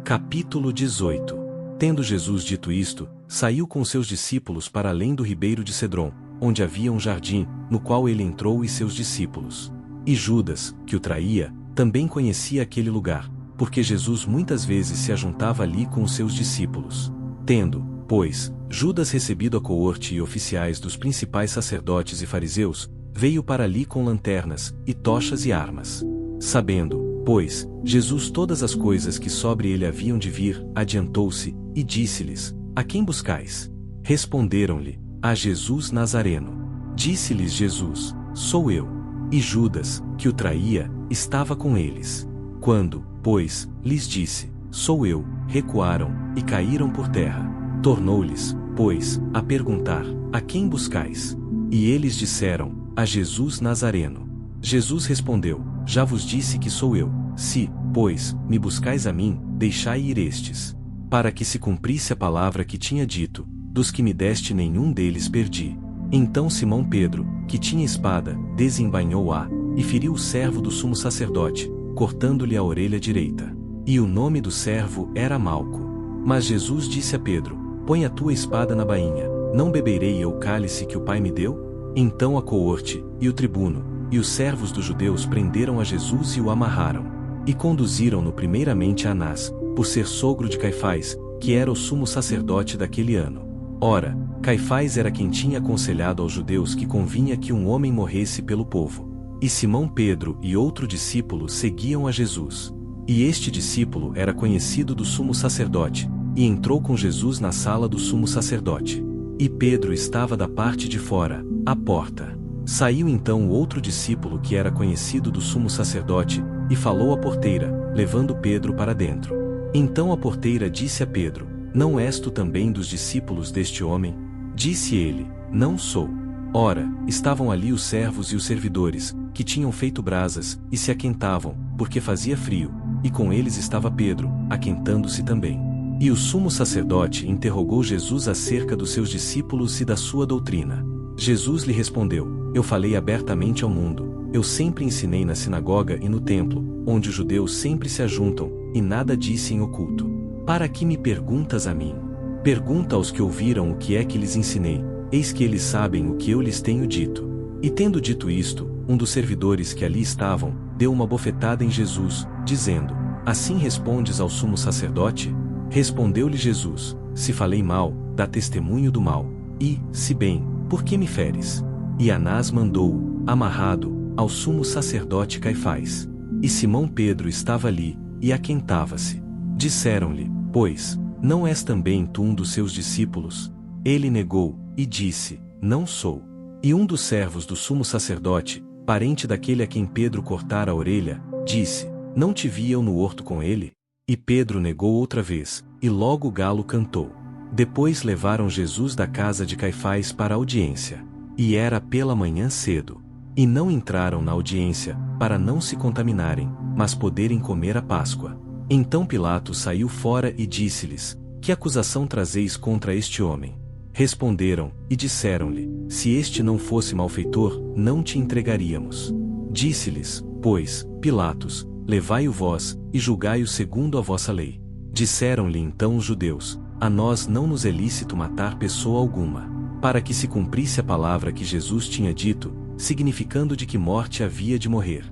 Capítulo 18. Tendo Jesus dito isto, saiu com seus discípulos para além do ribeiro de Cedron, onde havia um jardim, no qual ele entrou e seus discípulos. E Judas, que o traía, também conhecia aquele lugar, porque Jesus muitas vezes se ajuntava ali com os seus discípulos. Tendo, pois, Judas recebido a coorte e oficiais dos principais sacerdotes e fariseus, veio para ali com lanternas, e tochas e armas. Sabendo, pois, Jesus todas as coisas que sobre ele haviam de vir, adiantou-se, e disse-lhes: A quem buscais? Responderam-lhe: A Jesus Nazareno. Disse-lhes Jesus: Sou eu. E Judas, que o traía, estava com eles. Quando, pois, lhes disse: Sou eu, recuaram, e caíram por terra. Tornou-lhes, pois, a perguntar: A quem buscais? E eles disseram: A Jesus Nazareno. Jesus respondeu: Já vos disse que sou eu. Se, pois, me buscais a mim, deixai ir estes. Para que se cumprisse a palavra que tinha dito: Dos que me deste nenhum deles perdi. Então Simão Pedro, que tinha espada, desembainhou-a, e feriu o servo do sumo sacerdote, cortando-lhe a orelha direita. E o nome do servo era Malco. Mas Jesus disse a Pedro: Põe a tua espada na bainha, não beberei eu o cálice que o Pai me deu? Então a coorte, e o tribuno, e os servos dos judeus prenderam a Jesus e o amarraram. E conduziram-no primeiramente a Anás, por ser sogro de Caifás, que era o sumo sacerdote daquele ano. Ora, Caifás era quem tinha aconselhado aos judeus que convinha que um homem morresse pelo povo. E Simão Pedro e outro discípulo seguiam a Jesus. E este discípulo era conhecido do sumo sacerdote, e entrou com Jesus na sala do sumo sacerdote. E Pedro estava da parte de fora, à porta. Saiu então o outro discípulo que era conhecido do sumo sacerdote, e falou à porteira, levando Pedro para dentro. Então a porteira disse a Pedro: Não és tu também dos discípulos deste homem? Disse ele: Não sou. Ora, estavam ali os servos e os servidores, que tinham feito brasas, e se aquentavam, porque fazia frio, e com eles estava Pedro, aquentando-se também. E o sumo sacerdote interrogou Jesus acerca dos seus discípulos e da sua doutrina. Jesus lhe respondeu: Eu falei abertamente ao mundo, eu sempre ensinei na sinagoga e no templo, onde os judeus sempre se ajuntam, e nada disse em oculto. Para que me perguntas a mim? Pergunta aos que ouviram o que é que lhes ensinei, eis que eles sabem o que eu lhes tenho dito. E tendo dito isto, um dos servidores que ali estavam, deu uma bofetada em Jesus, dizendo: Assim respondes ao sumo sacerdote? Respondeu-lhe Jesus: Se falei mal, dá testemunho do mal. E, se bem, por que me feres? E Anás mandou-o, amarrado, ao sumo sacerdote Caifás. E Simão Pedro estava ali, e aquentava-se. Disseram-lhe, pois, não és também tu um dos seus discípulos? Ele negou, e disse: Não sou. E um dos servos do sumo sacerdote, parente daquele a quem Pedro cortara a orelha, disse: Não te vi eu no horto com ele? E Pedro negou outra vez, e logo o galo cantou. Depois levaram Jesus da casa de Caifás para a audiência. E era pela manhã cedo. E não entraram na audiência, para não se contaminarem, mas poderem comer a Páscoa. Então Pilatos saiu fora e disse-lhes: Que acusação trazeis contra este homem? Responderam, e disseram-lhe: Se este não fosse malfeitor, não te entregaríamos. Disse-lhes, pois, Pilatos: Levai-o vós, e julgai-o segundo a vossa lei. Disseram-lhe então os judeus: A nós não nos é lícito matar pessoa alguma. Para que se cumprisse a palavra que Jesus tinha dito, significando de que morte havia de morrer.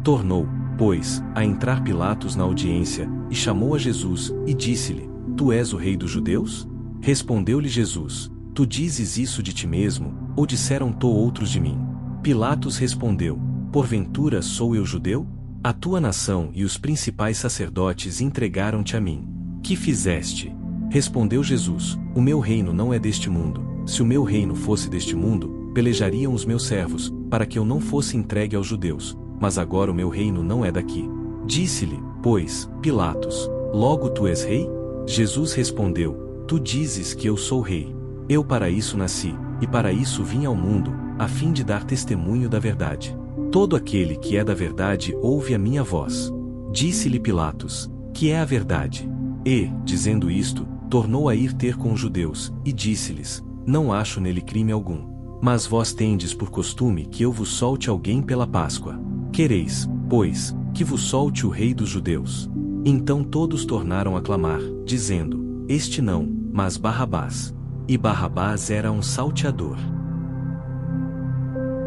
Tornou, pois, a entrar Pilatos na audiência, e chamou a Jesus, e disse-lhe: Tu és o rei dos judeus? Respondeu-lhe Jesus: Tu dizes isso de ti mesmo, ou disseram-to outros de mim? Pilatos respondeu: Porventura sou eu judeu? A tua nação e os principais sacerdotes entregaram-te a mim. Que fizeste? Respondeu Jesus: O meu reino não é deste mundo. Se o meu reino fosse deste mundo, pelejariam os meus servos, para que eu não fosse entregue aos judeus. Mas agora o meu reino não é daqui. Disse-lhe, pois, Pilatos: Logo tu és rei? Jesus respondeu: Tu dizes que eu sou rei. Eu para isso nasci, e para isso vim ao mundo, a fim de dar testemunho da verdade. Todo aquele que é da verdade ouve a minha voz. Disse-lhe Pilatos: Que é a verdade? E, dizendo isto, tornou a ir ter com os judeus, e disse-lhes: Não acho nele crime algum. Mas vós tendes por costume que eu vos solte alguém pela Páscoa. Quereis, pois, que vos solte o rei dos judeus? Então todos tornaram a clamar, dizendo: Este não, mas Barrabás. E Barrabás era um salteador.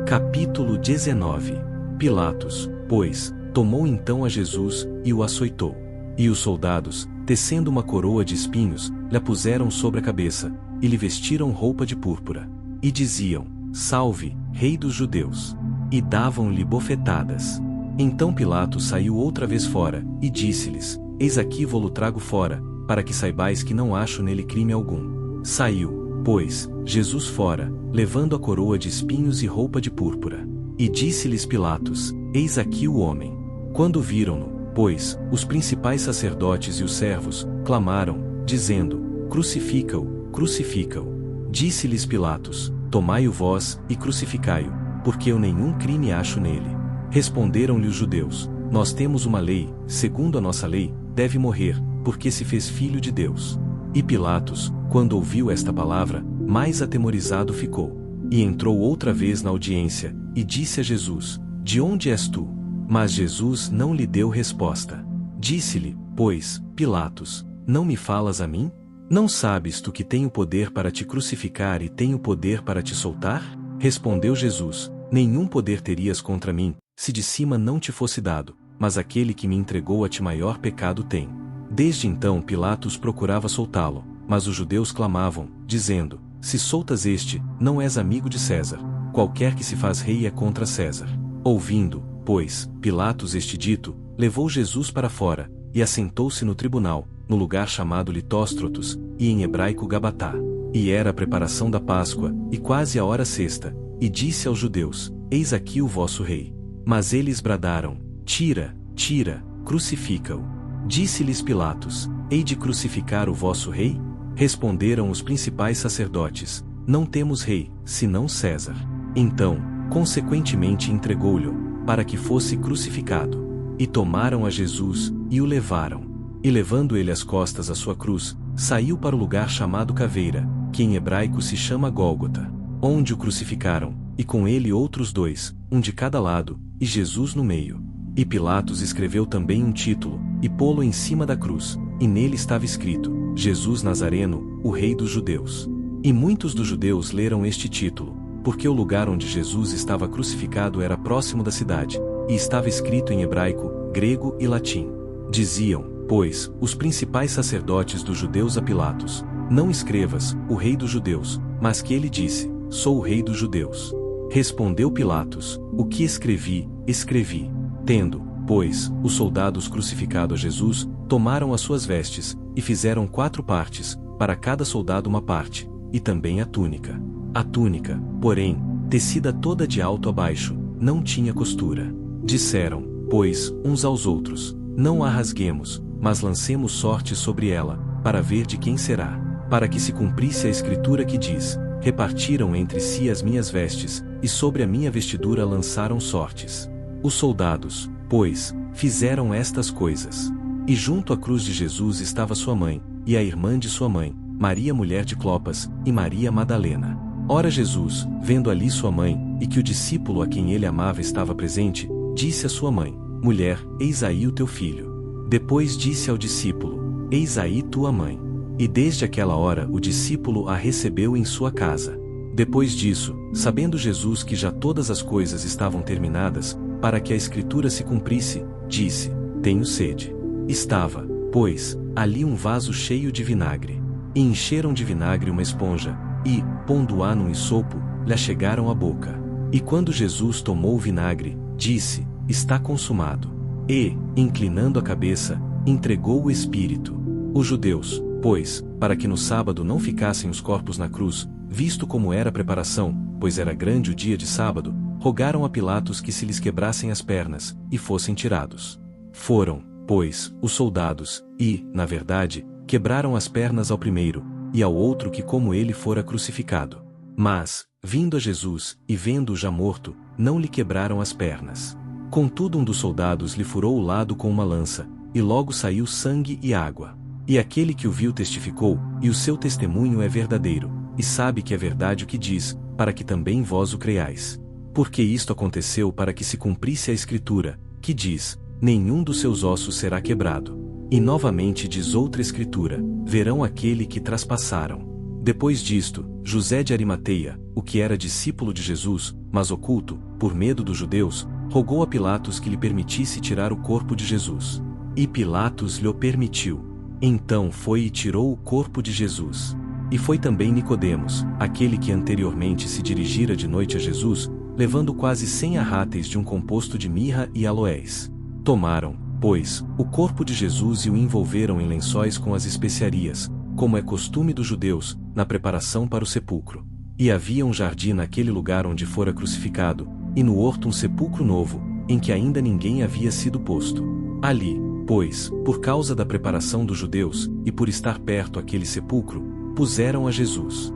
Capítulo 19. Pilatos, pois, tomou então a Jesus, e o açoitou. E os soldados, tecendo uma coroa de espinhos, lhe puseram sobre a cabeça, e lhe vestiram roupa de púrpura. E diziam: Salve, rei dos judeus! E davam-lhe bofetadas. Então Pilatos saiu outra vez fora, e disse-lhes: Eis aqui vou-lo trago fora, para que saibais que não acho nele crime algum. Saiu, pois, Jesus fora, levando a coroa de espinhos e roupa de púrpura. E disse-lhes Pilatos: Eis aqui o homem. Quando viram-no, pois, os principais sacerdotes e os servos, clamaram, dizendo: Crucifica-o, crucifica-o. Disse-lhes Pilatos: Tomai-o vós, e crucificai-o, porque eu nenhum crime acho nele. Responderam-lhe os judeus: Nós temos uma lei, segundo a nossa lei, deve morrer, porque se fez filho de Deus. E Pilatos, quando ouviu esta palavra, mais atemorizado ficou. E entrou outra vez na audiência, e disse a Jesus: De onde és tu? Mas Jesus não lhe deu resposta. Disse-lhe, pois, Pilatos: Não me falas a mim? Não sabes tu que tenho poder para te crucificar e tenho poder para te soltar? Respondeu Jesus: Nenhum poder terias contra mim, se de cima não te fosse dado, mas aquele que me entregou a ti maior pecado tem. Desde então Pilatos procurava soltá-lo, mas os judeus clamavam, dizendo: Se soltas este, não és amigo de César. Qualquer que se faz rei é contra César. Ouvindo, pois, Pilatos este dito, levou Jesus para fora, e assentou-se no tribunal, no lugar chamado Litóstrotos, e em hebraico Gabatá. E era a preparação da Páscoa, e quase a hora sexta, e disse aos judeus: Eis aqui o vosso rei. Mas eles bradaram: Tira, tira, crucifica-o. Disse-lhes Pilatos: Hei de crucificar o vosso rei? Responderam os principais sacerdotes: Não temos rei, senão César. Então, consequentemente entregou-lhe, para que fosse crucificado. E tomaram a Jesus, e o levaram. E levando ele às costas a sua cruz, saiu para o lugar chamado Caveira, que em hebraico se chama Gólgota, onde o crucificaram, e com ele outros dois, um de cada lado, e Jesus no meio. E Pilatos escreveu também um título, e pô-lo em cima da cruz, e nele estava escrito: Jesus Nazareno, o Rei dos Judeus. E muitos dos judeus leram este título, porque o lugar onde Jesus estava crucificado era próximo da cidade, e estava escrito em hebraico, grego e latim. Diziam, pois, os principais sacerdotes dos judeus a Pilatos: não escrevas, o Rei dos Judeus, mas que ele disse: sou o Rei dos Judeus. Respondeu Pilatos: o que escrevi, escrevi. Tendo, pois, os soldados crucificado a Jesus, tomaram as suas vestes, e fizeram 4 partes, para cada soldado uma parte, e também a túnica. A túnica, porém, tecida toda de alto a baixo, não tinha costura. Disseram, pois, uns aos outros: não a rasguemos, mas lancemos sorte sobre ela, para ver de quem será. Para que se cumprisse a escritura que diz: repartiram entre si as minhas vestes, e sobre a minha vestidura lançaram sortes. Os soldados, pois, fizeram estas coisas. E junto à cruz de Jesus estava sua mãe, e a irmã de sua mãe, Maria mulher de Clopas, e Maria Madalena. Ora Jesus, vendo ali sua mãe, e que o discípulo a quem ele amava estava presente, disse à sua mãe: mulher, eis aí o teu filho. Depois disse ao discípulo: eis aí tua mãe. E desde aquela hora o discípulo a recebeu em sua casa. Depois disso, sabendo Jesus que já todas as coisas estavam terminadas, para que a escritura se cumprisse, disse: tenho sede. Estava, pois, ali um vaso cheio de vinagre. E encheram de vinagre uma esponja, e, pondo-a num esopo, lhe chegaram à boca. E quando Jesus tomou o vinagre, disse: está consumado. E, inclinando a cabeça, entregou o Espírito. Os judeus, pois, para que no sábado não ficassem os corpos na cruz, visto como era a preparação, pois era grande o dia de sábado, rogaram a Pilatos que se lhes quebrassem as pernas, e fossem tirados. Foram, pois, os soldados, e, na verdade, quebraram as pernas ao primeiro, e ao outro que como ele fora crucificado. Mas, vindo a Jesus, e vendo-o já morto, não lhe quebraram as pernas. Contudo um dos soldados lhe furou o lado com uma lança, e logo saiu sangue e água. E aquele que o viu testificou, e o seu testemunho é verdadeiro, e sabe que é verdade o que diz, para que também vós o creiais. Porque isto aconteceu para que se cumprisse a Escritura, que diz: nenhum dos seus ossos será quebrado. E novamente diz outra Escritura: verão aquele que traspassaram. Depois disto, José de Arimateia, o que era discípulo de Jesus, mas oculto, por medo dos judeus, rogou a Pilatos que lhe permitisse tirar o corpo de Jesus. E Pilatos lhe o permitiu. Então foi e tirou o corpo de Jesus. E foi também Nicodemos, aquele que anteriormente se dirigira de noite a Jesus, levando quase 100 arráteis de um composto de mirra e aloés. Tomaram, pois, o corpo de Jesus e o envolveram em lençóis com as especiarias, como é costume dos judeus, na preparação para o sepulcro. E havia um jardim naquele lugar onde fora crucificado, e no horto um sepulcro novo, em que ainda ninguém havia sido posto. Ali, pois, por causa da preparação dos judeus, e por estar perto aquele sepulcro, puseram a Jesus.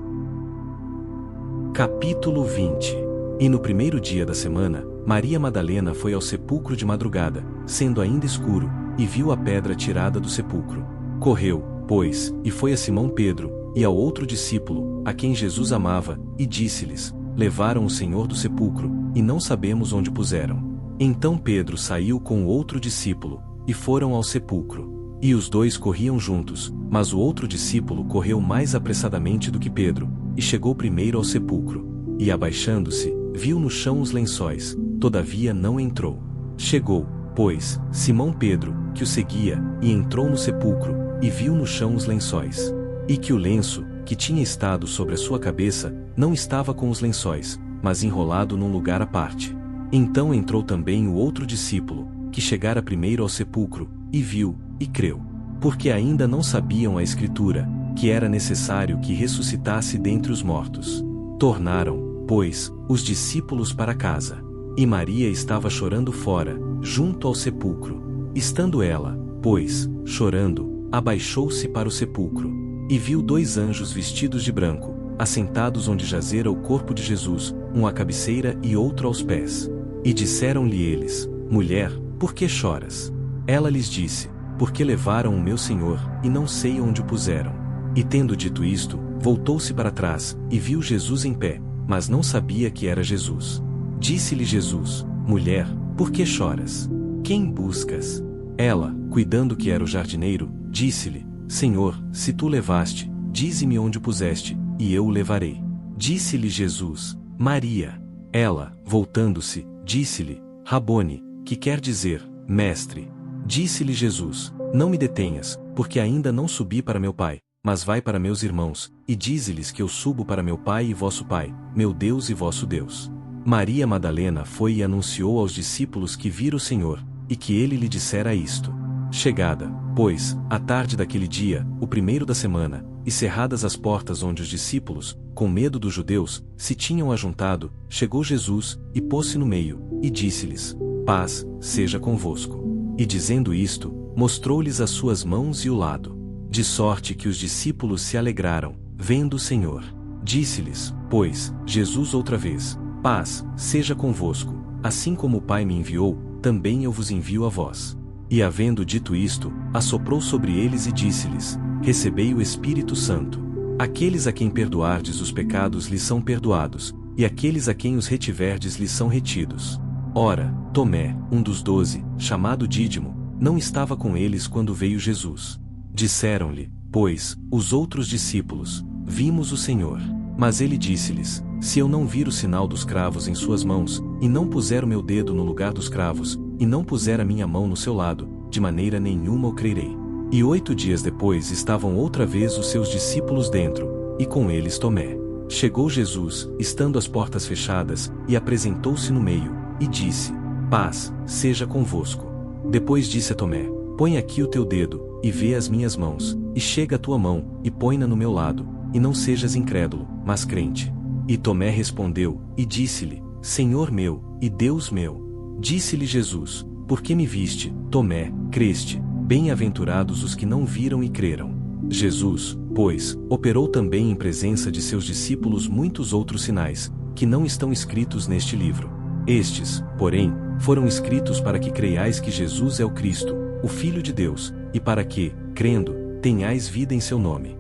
Capítulo 20. E no primeiro dia da semana, Maria Madalena foi ao sepulcro de madrugada, sendo ainda escuro, e viu a pedra tirada do sepulcro. Correu, pois, e foi a Simão Pedro, e ao outro discípulo, a quem Jesus amava, e disse-lhes: levaram o Senhor do sepulcro, e não sabemos onde puseram. Então Pedro saiu com o outro discípulo, e foram ao sepulcro. E os dois corriam juntos, mas o outro discípulo correu mais apressadamente do que Pedro, e chegou primeiro ao sepulcro. E abaixando-se, viu no chão os lençóis, todavia não entrou. Chegou, pois, Simão Pedro, que o seguia, e entrou no sepulcro, e viu no chão os lençóis. E que o lenço, que tinha estado sobre a sua cabeça, não estava com os lençóis, mas enrolado num lugar à parte. Então entrou também o outro discípulo, que chegara primeiro ao sepulcro, e viu, e creu. Porque ainda não sabiam a Escritura, que era necessário que ressuscitasse dentre os mortos. Tornaram, pois, os discípulos para casa. E Maria estava chorando fora, junto ao sepulcro. Estando ela, pois, chorando, abaixou-se para o sepulcro. E viu 2 anjos vestidos de branco, assentados onde jazera o corpo de Jesus, um à cabeceira e outro aos pés. E disseram-lhe eles: mulher, por que choras? Ela lhes disse: porque levaram o meu Senhor, e não sei onde o puseram. E tendo dito isto, voltou-se para trás, e viu Jesus em pé, mas não sabia que era Jesus. Disse-lhe Jesus: Mulher, por que choras? Quem buscas? Ela, cuidando que era o jardineiro, disse-lhe: Senhor, se tu levaste, dize-me onde o puseste, e eu o levarei. Disse-lhe Jesus: Maria. Ela, voltando-se, disse-lhe: Rabone, que quer dizer, mestre. Disse-lhe Jesus: Não me detenhas, porque ainda não subi para meu Pai, mas vai para meus irmãos, e dize-lhes que eu subo para meu Pai e vosso Pai, meu Deus e vosso Deus. Maria Madalena foi e anunciou aos discípulos que vira o Senhor, e que ele lhe dissera isto. Chegada, pois, a tarde daquele dia, o primeiro da semana, e cerradas as portas onde os discípulos, com medo dos judeus, se tinham ajuntado, chegou Jesus, e pôs-se no meio, e disse-lhes: Paz, seja convosco. E dizendo isto, mostrou-lhes as suas mãos e o lado. De sorte que os discípulos se alegraram, vendo o Senhor. Disse-lhes, pois, Jesus outra vez: Paz, seja convosco, assim como o Pai me enviou, também eu vos envio a vós. E havendo dito isto, assoprou sobre eles e disse-lhes: Recebei o Espírito Santo. Aqueles a quem perdoardes os pecados lhes são perdoados, e aqueles a quem os retiverdes lhes são retidos. Ora, Tomé, um dos 12, chamado Dídimo, não estava com eles quando veio Jesus. Disseram-lhe, pois, os outros discípulos: Vimos o Senhor. Mas ele disse-lhes: Se eu não vir o sinal dos cravos em suas mãos, e não puser o meu dedo no lugar dos cravos, e não puser a minha mão no seu lado, de maneira nenhuma o crerei. E 8 dias depois estavam outra vez os seus discípulos dentro, e com eles Tomé. Chegou Jesus, estando as portas fechadas, e apresentou-se no meio, e disse: Paz, seja convosco. Depois disse a Tomé: Põe aqui o teu dedo, e vê as minhas mãos, e chega a tua mão, e põe-na no meu lado, e não sejas incrédulo, mas crente. E Tomé respondeu, e disse-lhe: Senhor meu, e Deus meu. Disse-lhe Jesus: Por que me viste, Tomé, creste? Bem-aventurados os que não viram e creram. Jesus, pois, operou também em presença de seus discípulos muitos outros sinais, que não estão escritos neste livro. Estes, porém, foram escritos para que creiais que Jesus é o Cristo, o Filho de Deus, e para que, crendo, tenhais vida em seu nome.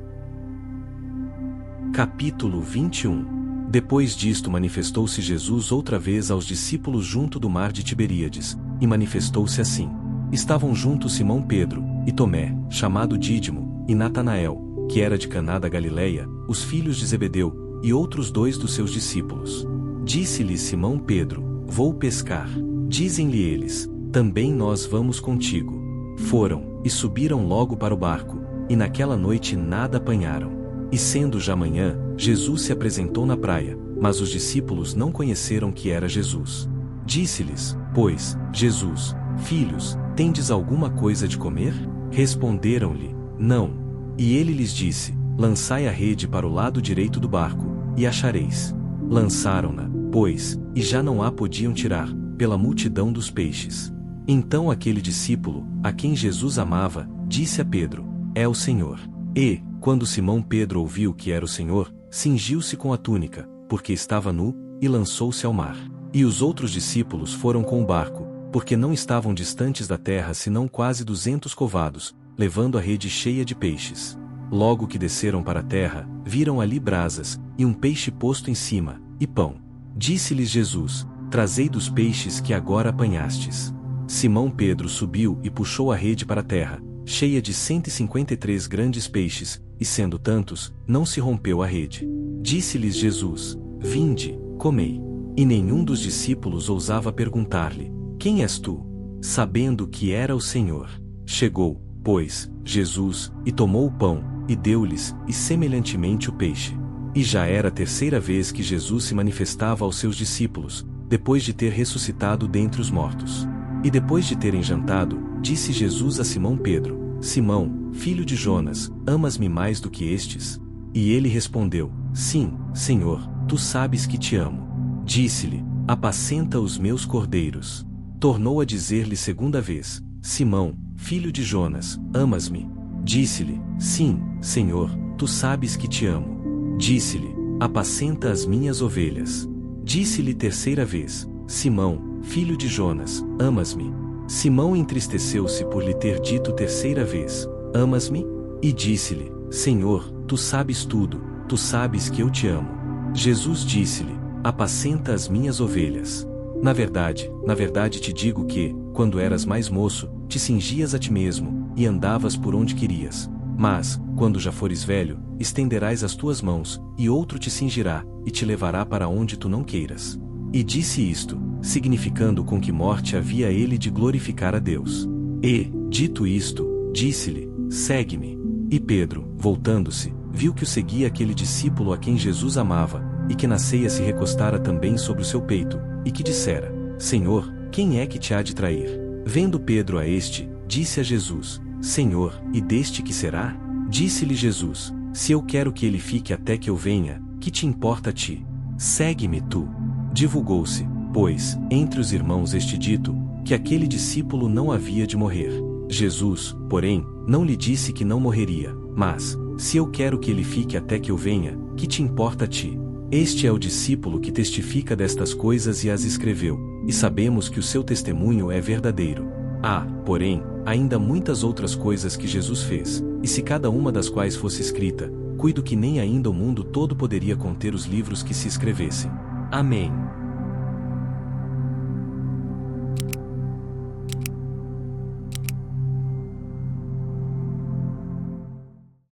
Capítulo 21. Depois disto manifestou-se Jesus outra vez aos discípulos junto do mar de Tiberíades, e manifestou-se assim. Estavam juntos Simão Pedro, e Tomé, chamado Dídimo, e Natanael, que era de Caná da Galileia, os filhos de Zebedeu, e outros 2 dos seus discípulos. Disse-lhe Simão Pedro: Vou pescar. Dizem-lhe eles: Também nós vamos contigo. Foram, e subiram logo para o barco, e naquela noite nada apanharam. E sendo já manhã, Jesus se apresentou na praia, mas os discípulos não conheceram que era Jesus. Disse-lhes, pois, Jesus: Filhos, tendes alguma coisa de comer? Responderam-lhe: Não. E ele lhes disse: Lançai a rede para o lado direito do barco, e achareis. Lançaram-na, pois, e já não a podiam tirar, pela multidão dos peixes. Então aquele discípulo, a quem Jesus amava, disse a Pedro: É o Senhor. E, quando Simão Pedro ouviu que era o Senhor, cingiu-se com a túnica, porque estava nu, e lançou-se ao mar. E os outros discípulos foram com o barco, porque não estavam distantes da terra senão quase 200 covados, levando a rede cheia de peixes. Logo que desceram para a terra, viram ali brasas, e um peixe posto em cima, e pão. Disse-lhes Jesus: Trazei dos peixes que agora apanhastes. Simão Pedro subiu e puxou a rede para a terra, cheia de 153 grandes peixes, e sendo tantos, não se rompeu a rede. Disse-lhes Jesus: Vinde, comei. E nenhum dos discípulos ousava perguntar-lhe: Quem és tu? Sabendo que era o Senhor. Chegou, pois, Jesus, e tomou o pão, e deu-lhes, e semelhantemente o peixe. E já era a 3ª vez que Jesus se manifestava aos seus discípulos, depois de ter ressuscitado dentre os mortos. E depois de terem jantado, disse Jesus a Simão Pedro: Simão, filho de Jonas, amas-me mais do que estes? E ele respondeu: Sim, Senhor, tu sabes que te amo. Disse-lhe: Apacenta os meus cordeiros. Tornou a dizer-lhe 2ª vez: Simão, filho de Jonas, amas-me? Disse-lhe: Sim, Senhor, tu sabes que te amo. Disse-lhe: Apacenta as minhas ovelhas. Disse-lhe 3ª vez: Simão, filho de Jonas, amas-me? Simão entristeceu-se por lhe ter dito terceira vez: Amas-me? E disse-lhe: Senhor, tu sabes tudo, tu sabes que eu te amo. Jesus disse-lhe: Apacenta as minhas ovelhas. Na verdade te digo que, quando eras mais moço, te cingias a ti mesmo, e andavas por onde querias. Mas, quando já fores velho, estenderás as tuas mãos, e outro te cingirá, e te levará para onde tu não queiras. E disse isto, significando com que morte havia ele de glorificar a Deus. E, dito isto, disse-lhe: Segue-me. E Pedro, voltando-se, viu que o seguia aquele discípulo a quem Jesus amava, e que na ceia se recostara também sobre o seu peito, e que dissera: Senhor, quem é que te há de trair? Vendo Pedro a este, disse a Jesus: Senhor, e deste que será? Disse-lhe Jesus: Se eu quero que ele fique até que eu venha, que te importa a ti? Segue-me tu. Divulgou-se, pois, entre os irmãos este dito, que aquele discípulo não havia de morrer. Jesus, porém, não lhe disse que não morreria, mas: Se eu quero que ele fique até que eu venha, que te importa a ti? Este é o discípulo que testifica destas coisas e as escreveu, e sabemos que o seu testemunho é verdadeiro. Há, porém, ainda muitas outras coisas que Jesus fez, e se cada uma das quais fosse escrita, cuido que nem ainda o mundo todo poderia conter os livros que se escrevessem. Amém.